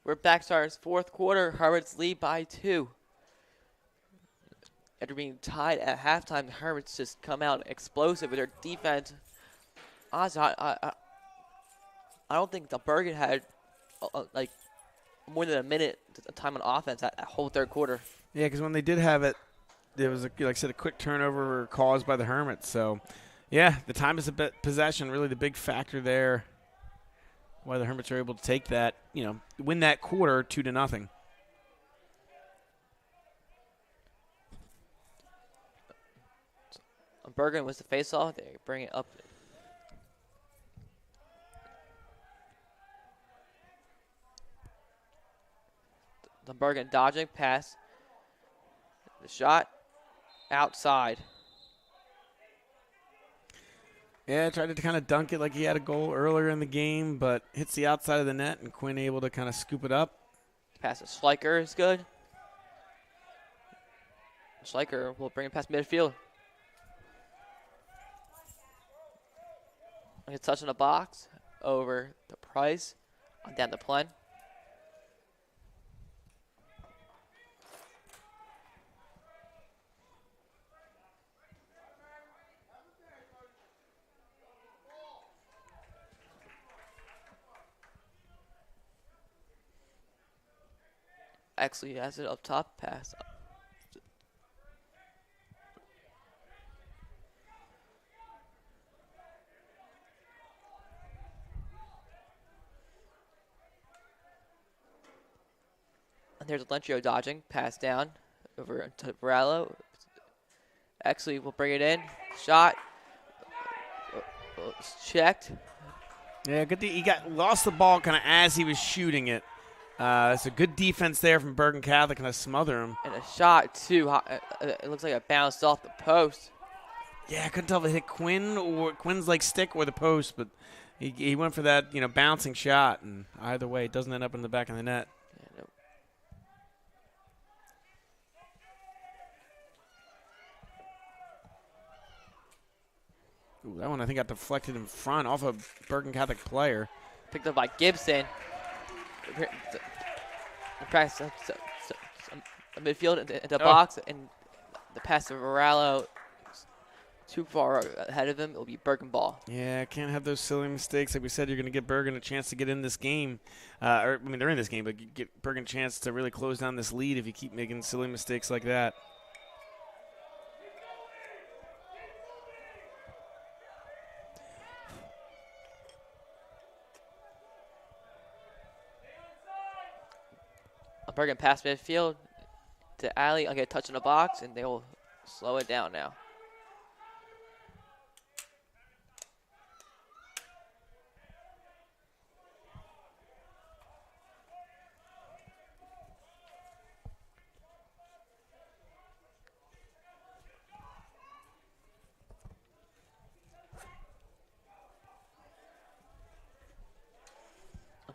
We're back to our fourth quarter. Hermits lead by 2. After being tied at halftime, the Hermits just come out explosive with their defense. Honestly, I don't think the Bergen had like more than a minute of time on offense that whole third quarter. Yeah, because when they did have it, there was, like I said, a quick turnover caused by the Hermits. So, yeah, the time is a bit possession, really the big factor there. Why the Hermits are able to take that, win that quarter 2-0. Bergen was the face-off. They bring it up. The Bergen dodging pass. The shot outside. Yeah, tried to kind of dunk it like he had a goal earlier in the game, but hits the outside of the net, and Quinn able to kind of scoop it up. Pass to Schleicher is good. Schleicher will bring it past midfield. A touch in the box over the Price on down the Plen. Actually has it up top, pass. And there's Lentrio dodging, pass down over to Varallo. Actually will bring it in, shot, checked. Yeah, good. He lost the ball kind of as he was shooting it. It's a good defense there from Bergen Catholic, kind of smother him. And a shot, too. It looks like it bounced off the post. Yeah, I couldn't tell if it hit Quinn or Quinn's stick or the post, but he went for that, bouncing shot, and either way, it doesn't end up in the back of the net. Yeah, no. Ooh, that one I think got deflected in front off a Bergen Catholic player. Picked up by Gibson. Practice midfield in the box, and the pass to Varallo too far ahead of him. It'll be Bergen ball. Yeah, can't have those silly mistakes. Like we said, you're going to give Bergen a chance to get in this game. They're in this game, but you get Bergen a chance to really close down this lead if you keep making silly mistakes like that. Bergen pass midfield to Alley. I'll get a touch in the box, and they will slow it down now.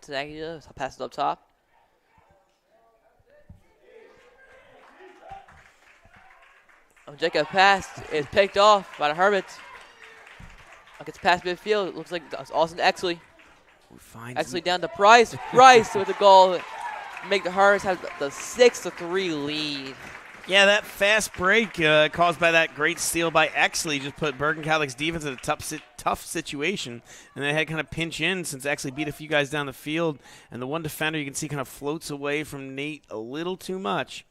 To Aguila, I'll pass it up top. Jacob pass is picked off by the Hermits. Gets past midfield. It looks like it's Austin Exley. Exley down to Price. Price with the goal. Make the Hermits have the 6-3 lead. Yeah, that fast break caused by that great steal by Exley just put Bergen Catholic's defense in a tough situation. And they had kind of pinch in since Exley beat a few guys down the field. And the one defender you can see kind of floats away from Nate a little too much.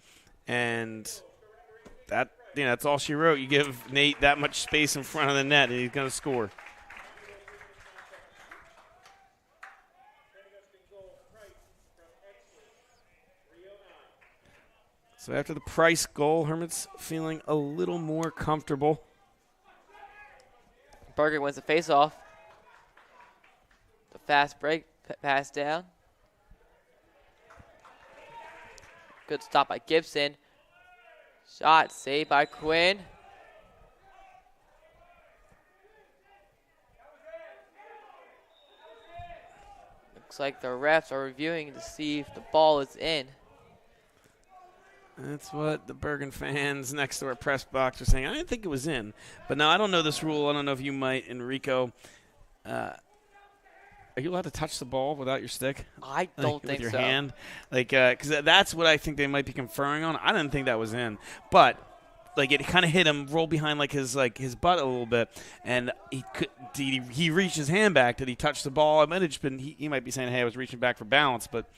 And that, that's all she wrote. You give Nate that much space in front of the net and he's going to score. So after the Price goal, Hermits feeling a little more comfortable. Bergen wins the faceoff. The fast break, pass down. Good stop by Gibson. Shot saved by Quinn. Looks like the refs are reviewing to see if the ball is in. That's what the Bergen fans next to our press box are saying. I didn't think it was in. But now I don't know this rule. I don't know if you might, Enrico. Are you allowed to touch the ball without your stick? I don't think with your so. hand? Because that's what I think they might be conferring on. I didn't think that was in. But it kind of hit him, rolled behind his butt a little bit, and he reached his hand back. Did he touch the ball? It might have just been, he might be saying, hey, I was reaching back for balance. But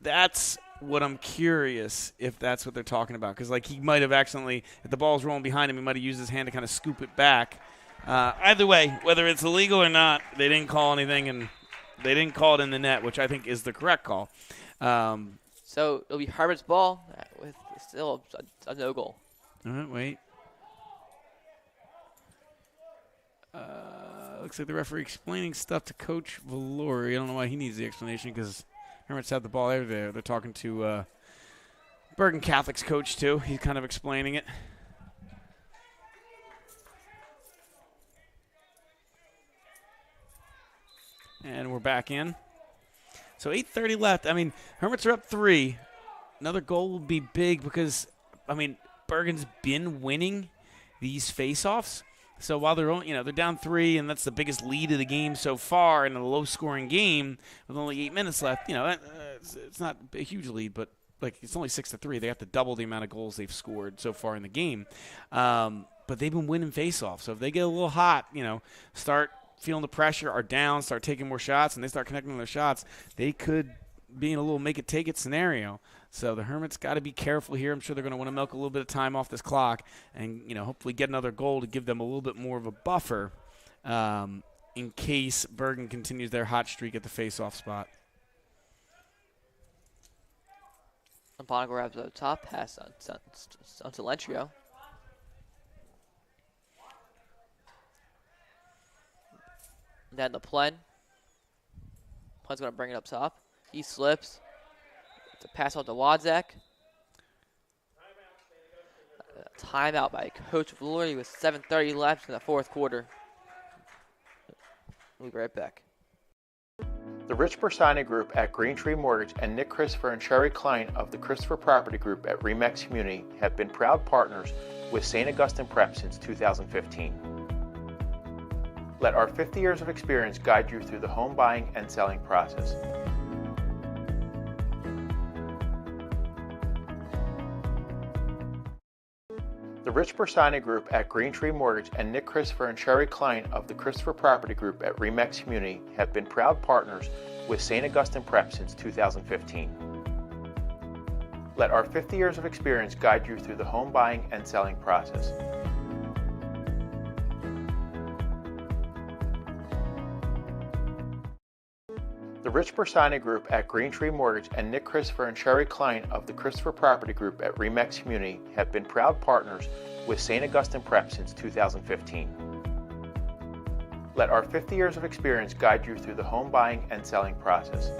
that's what I'm curious if that's what they're talking about. Because he might have accidentally, if the ball's rolling behind him, he might have used his hand to kind of scoop it back. Either way, whether it's illegal or not, they didn't call anything, and they didn't call it in the net, which I think is the correct call. So it'll be Herbert's ball with still a no goal. All right, wait. Looks like the referee explaining stuff to Coach Valori. I don't know why he needs the explanation because Hermits have the ball over there. They're talking to Bergen Catholic's coach, too. He's kind of explaining it. And we're back in. So 8:30 left. Hermits are up 3. Another goal would be big because, Bergen's been winning these face-offs. So while they're down 3, and that's the biggest lead of the game so far in a low-scoring game with only 8 minutes left, it's not a huge lead, but it's only 6-3. They have to double the amount of goals they've scored so far in the game. But they've been winning face-offs. So if they get a little hot, start feeling the pressure, are down, start taking more shots, and they start connecting their shots, they could be in a little make-it-take-it scenario. So the Hermits got to be careful here. I'm sure they're going to want to milk a little bit of time off this clock and, hopefully get another goal to give them a little bit more of a buffer in case Bergen continues their hot streak at the face-off spot. Bonner grabs the top pass on Lentrio. Then the Plen. Plen's going to bring it up top. He slips. To pass out to Wadzak. Timeout by Coach Valori with 7:30 left in the fourth quarter. We'll be right back. The Rich Bersani Group at Green Tree Mortgage and Nick Christopher and Sherry Klein of the Christopher Property Group at Remax Community have been proud partners with St. Augustine Prep since 2015. Let our 50 years of experience guide you through the home buying and selling process. The Rich Bersani Group at Green Tree Mortgage and Nick Christopher and Sherry Klein of the Christopher Property Group at Remax Community have been proud partners with St. Augustine Prep since 2015. Let our 50 years of experience guide you through the home buying and selling process. The Rich Bersani Group at Green Tree Mortgage and Nick Christopher and Sherry Klein of the Christopher Property Group at Remax Community have been proud partners with St. Augustine Prep since 2015. Let our 50 years of experience guide you through the home buying and selling process.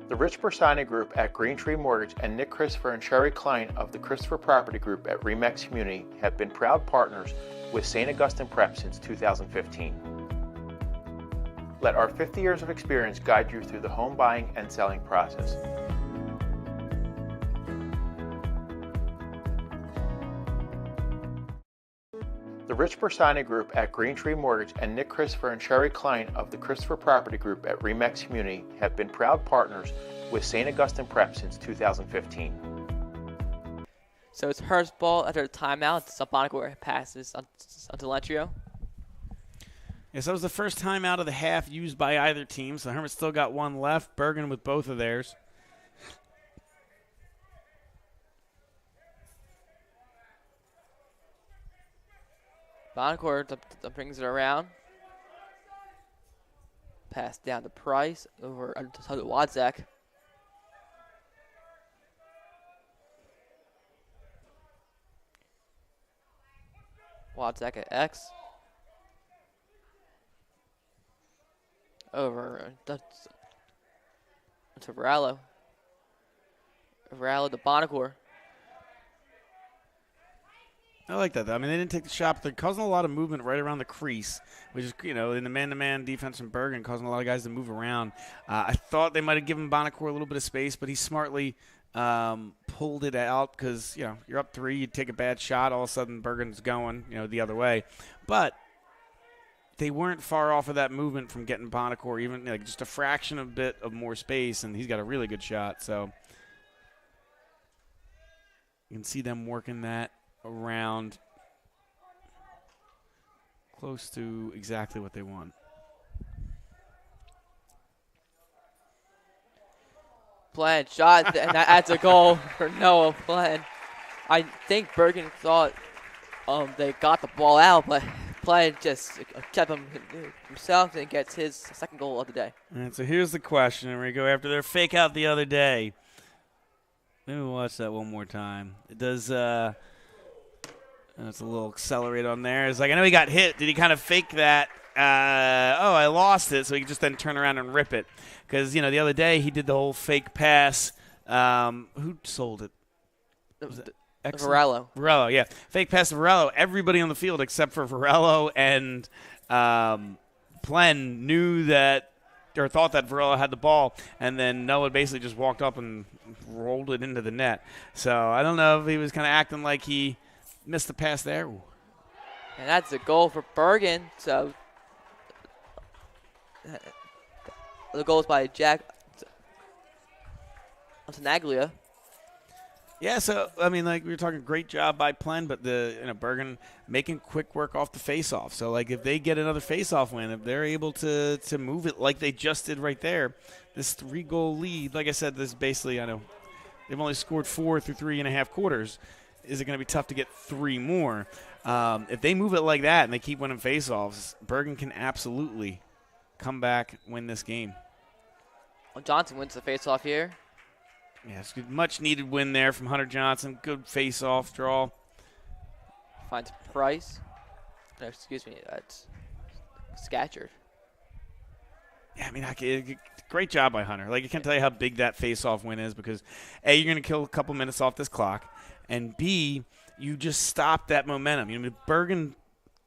The Rich Bersani Group at Green Tree Mortgage and Nick Christopher and Sherry Klein of the Christopher Property Group at Remax Community have been proud partners with St. Augustine Prep since 2015. Let our 50 years of experience guide you through the home buying and selling process. The Rich Bersani Group at Green Tree Mortgage and Nick Christopher and Sherry Klein of the Christopher Property Group at Remax Community have been proud partners with St. Augustine Prep since 2015. So it's Hermits ball after a timeout. Sabonicore passes on Delentrio. Yes, that was the first time out of the half used by either team, so Hermits still got one left. Bergen with both of theirs. Boncourt brings it around. Pass down to Price over to Wadzak. Wadzak at X. Over to Varallo. Varallo to Boncourt. I like that, though. I mean, they didn't take the shot, but they're causing a lot of movement right around the crease, which is, in the man-to-man defense from Bergen, causing a lot of guys to move around. I thought they might have given Bonacor a little bit of space, but he smartly pulled it out because, you're up 3, you take a bad shot, all of a sudden Bergen's going, the other way. But they weren't far off of that movement from getting Bonacor, even just a fraction of bit of more space, and he's got a really good shot. So you can see them working that around close to exactly what they want. Plan shot, and that's a goal for Noah Plan. I think Bergen thought they got the ball out, but Plan just kept himself and gets his second goal of the day. And so here's the question, and we go after their fake out the other day. Maybe we'll watch that one more time. It does. It's a little accelerate on there. It's like, I know he got hit. Did he kind of fake that? I lost it, so he could just then turn around and rip it. Because, the other day he did the whole fake pass. Who sold it? Varallo. Varello, yeah. Fake pass to Varello. Everybody on the field except for Varello and Plen knew that or thought that Varello had the ball, and then Noah basically just walked up and rolled it into the net. So I don't know if he was kind of acting like he missed the pass there. Ooh. And that's a goal for Bergen. So the goal is by Jack Antonaglia. Yeah, so, we were talking great job by Plen, but Bergen making quick work off the face-off. So, if they get another face-off win, if they're able to move it like they just did right there, this 3-goal lead, like I said, this basically, I know, they've only scored 4 through 3.5 quarters. Is it going to be tough to get 3 more? If they move it like that and they keep winning face-offs, Bergen can absolutely come back, win this game. Well, Johnson wins the face-off here. Yes, much-needed win there from Hunter Johnson. Good face-off draw. Finds Price. No, excuse me, that's Scatchard. Yeah, great job by Hunter. I can't tell you how big that face-off win is because, A, you're going to kill a couple minutes off this clock, and B, you just stop that momentum. Bergen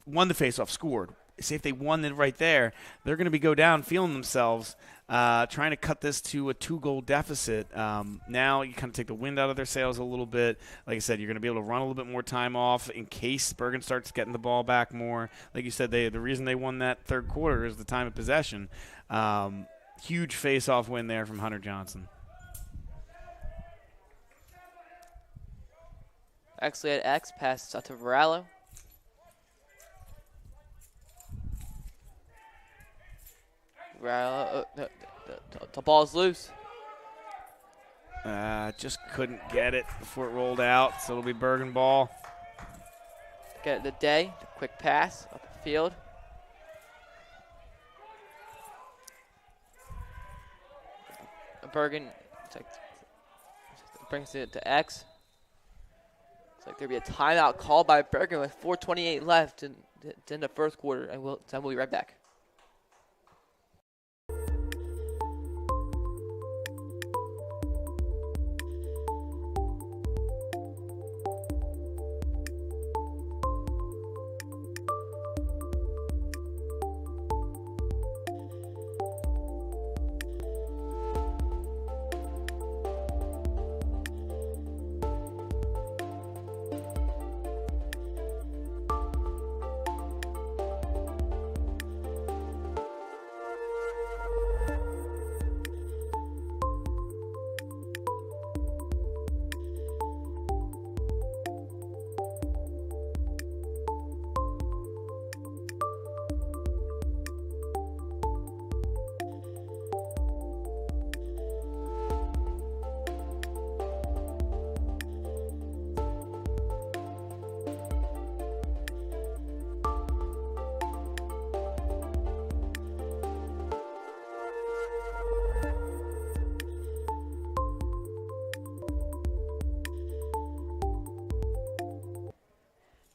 won the face-off, scored. Say if they won it right there, they're going to go down feeling themselves, trying to cut this to a 2-goal deficit. Now you kind of take the wind out of their sails a little bit. Like I said, you're going to be able to run a little bit more time off in case Bergen starts getting the ball back more. Like you said, the reason they won that third quarter is the time of possession. Huge face-off win there from Hunter Johnson. Actually at X, pass to Varallo. The ball's loose. Just couldn't get it before it rolled out, so it'll be Bergen ball. get it the day. Quick pass up the field. Bergen brings it to X. It's like there'll be a timeout called by Bergen with 4:28 left in the first quarter, and we'll be right back.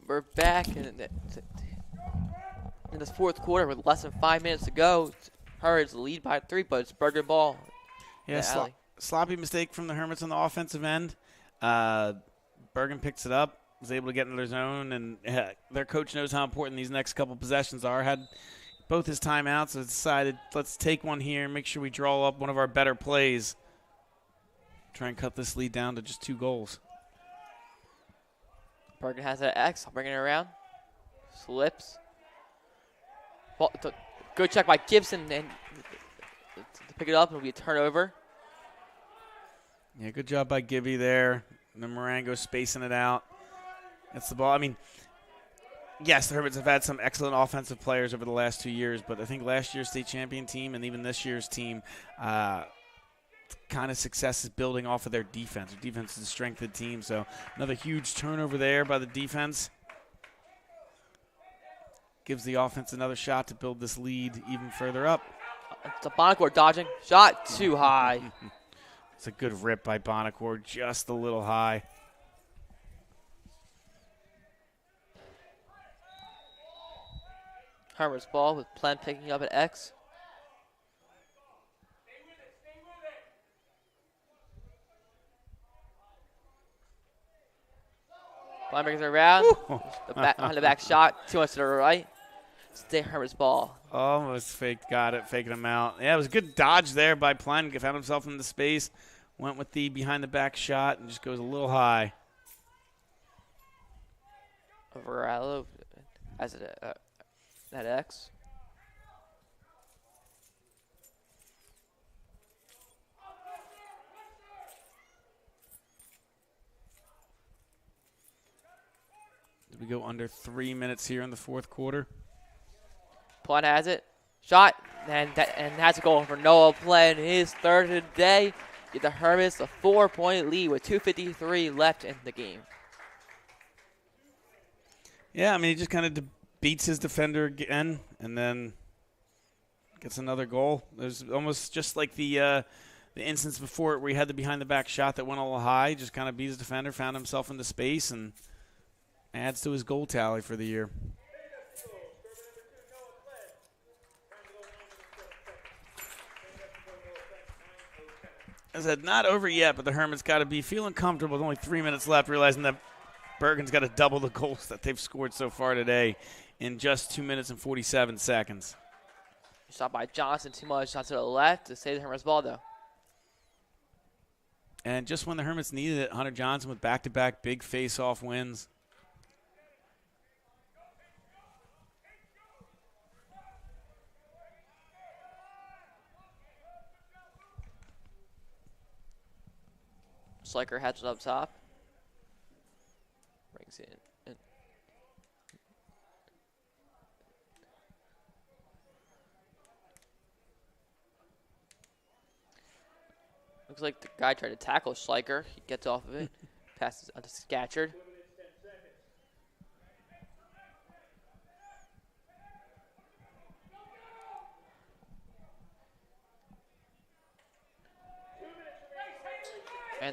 We're back in this fourth quarter with less than 5 minutes to go. Hermits lead by 3, but it's Bergen ball. Yeah, sloppy mistake from the Hermits on the offensive end. Bergen picks it up, was able to get into their zone, and their coach knows how important these next couple possessions are. Had both his timeouts, so decided let's take one here and make sure we draw up one of our better plays. Try and cut this lead down to just 2 goals. Bergen has an X. I'll bring it around. Slips. Ball, good check by Gibson and to pick it up. It'll be a turnover. Yeah, good job by Gibby there. And then Marango spacing it out. That's the ball. I mean, yes, the Hermits have had some excellent offensive players over the last 2 years, but I think last year's state champion team and even this year's team, kind of success is building off of their defense. Their defense is the strength of the team, so another huge turnover there by the defense. Gives the offense another shot to build this lead even further up. It's a Bonacore dodging. Shot too high. It's a good rip by Bonacore, just a little high. Hermits ball with Plen picking up at X. Plen brings it around. On the back shot. 2 much to the right. Stay Hermits ball. Almost faked, got it, faking him out. Yeah, it was a good dodge there by Plen. Found himself in the space. Went with the behind the back shot and just goes a little high. Varallo as it at X. Did we go under 3 minutes here in the fourth quarter? Plen has it. Shot. And that's a goal for Noah Plen. His third of the day. Get the Hermits a 4-point lead with 2:53 left in the game. Yeah, I mean, he just kind of beats his defender again and then gets another goal. There's almost just like the instance before where he had the behind-the-back shot that went a little high. Just kind of beat his defender, found himself in the space, and adds to his goal tally for the year. As I said, not over yet, but the Hermits got to be feeling comfortable with only 3 minutes left, realizing that Bergen's got to double the goals that they've scored so far today in just 2 minutes and 47 seconds. Shot by Johnson, too much. Shot to the left to save the Hermits ball, though. And just when the Hermits needed it, Hunter Johnson with back-to-back big face-off wins. Sliker has it up top. Brings it in. Looks like the guy tried to tackle Schleicher. He gets off of it. Passes on to Scatchard.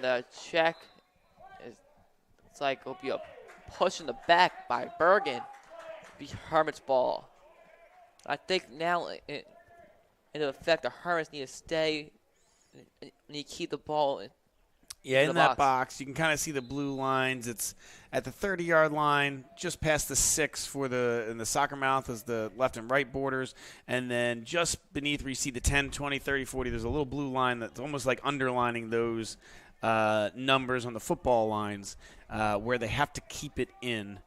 And the check it's like it'll be a push in the back by Bergen. Be Hermits ball. I think now in effect the Hermits need to stay and need to keep the ball in that box. You can kind of see the blue lines. It's at the 30-yard line, just past the 6 for in the soccer mouth is the left and right borders. And then just beneath where you see the 10, 20, 30, 40, there's a little blue line that's almost like underlining those numbers on the football lines where they have to keep it in.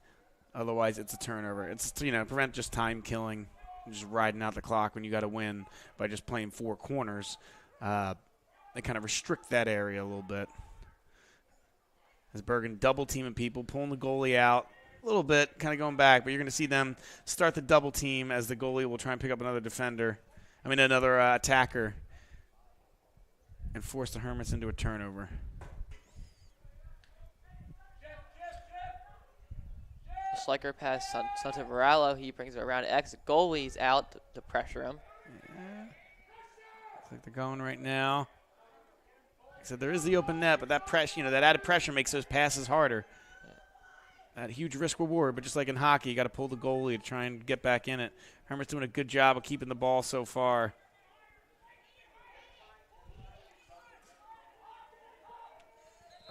Otherwise, it's a turnover. It's, prevent just time killing, just riding out the clock when you got to win by just playing 4 corners. They kind of restrict that area a little bit. As Bergen double teaming people, pulling the goalie out a little bit, kind of going back, but you're going to see them start the double team as the goalie will try and pick up another another attacker and force the Hermits into a turnover. Sliker pass to Varallo. He brings it around X. Goalie's out to pressure him. Yeah. Looks like they're going right now. So there is the open net, but that pressure, that added pressure makes those passes harder. That huge risk reward, but just like in hockey, you got to pull the goalie to try and get back in it. Hermit's doing a good job of keeping the ball so far.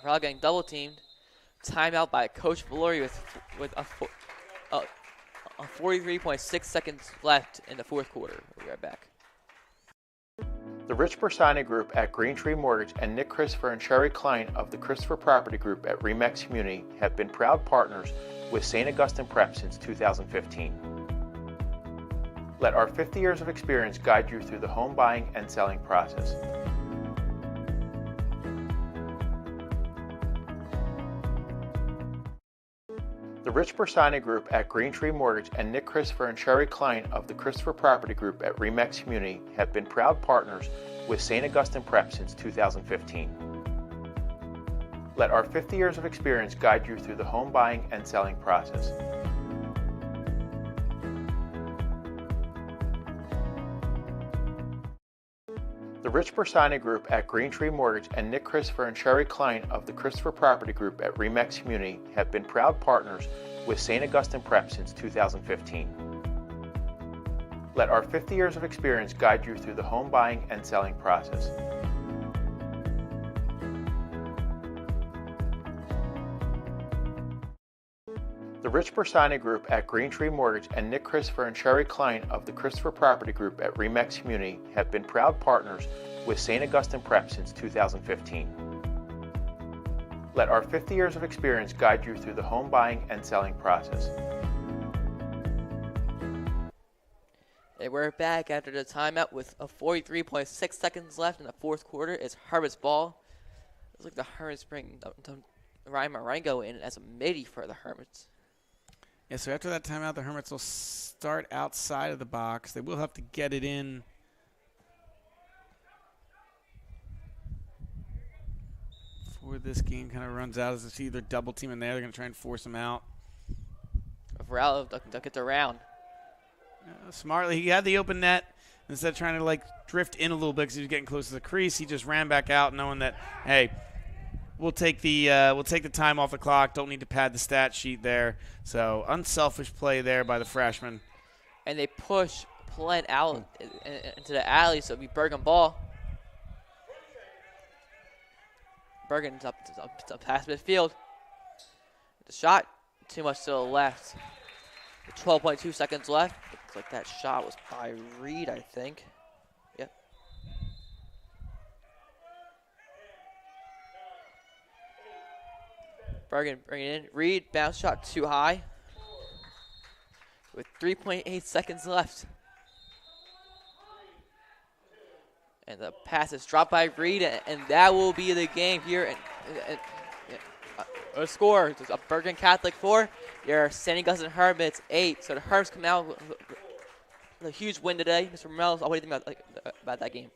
Varallo getting double teamed. Timeout by Coach Valori with a 43.6 seconds left in the fourth quarter. We'll be right back. The Rich Bersani Group at Green Tree Mortgage and Nick Christopher and Sherry Klein of the Christopher Property Group at Remax Community have been proud partners with St. Augustine Prep since 2015. Let our 50 years of experience guide you through the home buying and selling process. The Rich Bersani Group at Green Tree Mortgage and Nick Christopher and Sherry Klein of the Christopher Property Group at Remax Community have been proud partners with St. Augustine Prep since 2015. Let our 50 years of experience guide you through the home buying and selling process. The Rich Bersani Group at Green Tree Mortgage and Nick Christopher and Sherry Klein of the Christopher Property Group at Remax Community have been proud partners with St. Augustine Prep since 2015. Let our 50 years of experience guide you through the home buying and selling process. The Rich Bersani Group at Green Tree Mortgage and Nick Christopher and Sherry Klein of the Christopher Property Group at Remax Community have been proud partners with St. Augustine Prep since 2015. Let our 50 years of experience guide you through the home buying and selling process. And we're back after the timeout with a 43.6 seconds left in the fourth quarter. It's Hermit's ball. Looks like the Hermits bring Ryan Marengo in as a midi for the Hermits. Yeah, so after that timeout, the Hermits will start outside of the box. They will have to get it in. Before this game kind of runs out, as it's either double team in there, they're going to try and force them out. Varallo gets around. Smartly, he had the open net. Instead of trying to drift in a little bit because he was getting close to the crease, he just ran back out, knowing that, hey, we'll take the time off the clock. Don't need to pad the stat sheet there. So unselfish play there by the freshman. And they push Plen out into the alley, so it'll be Bergen ball. Bergen's up past midfield. The shot, too much to the left. 12.2 seconds left. Looks like that shot was by Reed, I think. Yep. Bergen bringing in. Reed, bounce shot too high. With 3.8 seconds left. And the pass is dropped by Reed, and that will be the game here. A score, it's a Bergen Catholic 4, your St. Augustine Hermits 8. So the Hermits come out with a huge win today. Mr. Morales, what do you think about that game?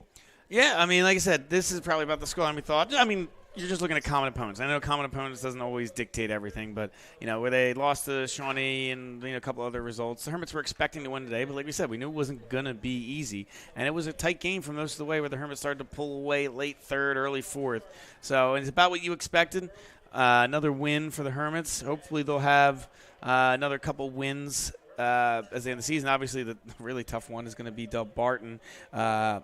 Yeah, I mean, like I said, this is probably about the scoreline we thought. I mean, you're just looking at common opponents. I know common opponents doesn't always dictate everything, but, where they lost to Shawnee and a couple other results, the Hermits were expecting to win today, but like we said, we knew it wasn't going to be easy. And it was a tight game for most of the way where the Hermits started to pull away late third, early fourth. So it's about what you expected. Another win for the Hermits. Hopefully they'll have another couple wins as they end the season. Obviously the really tough one is going to be Del Barton right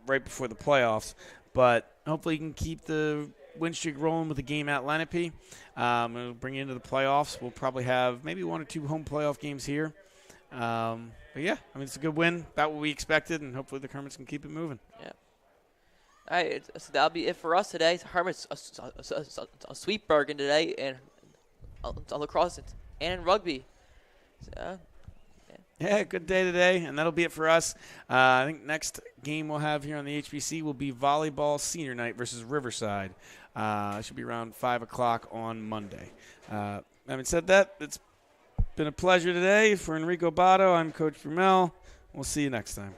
before the playoffs. But hopefully you can keep the win streak rolling with the game at Lenape. It'll bring you into the playoffs. We'll probably have maybe 1 or 2 home playoff games here. But, yeah, it's a good win, about what we expected, and hopefully the Hermits can keep it moving. Yeah. All right, so that'll be it for us today. Hermits sweep Bergen today, and Lacrosse and rugby. So, yeah, good day today, and that'll be it for us. I think next game we'll have here on the HBC will be volleyball senior night versus Riverside. It should be around 5 o'clock on Monday. Having said that, it's been a pleasure today. For Enrico Botto, I'm Coach Brumel. We'll see you next time.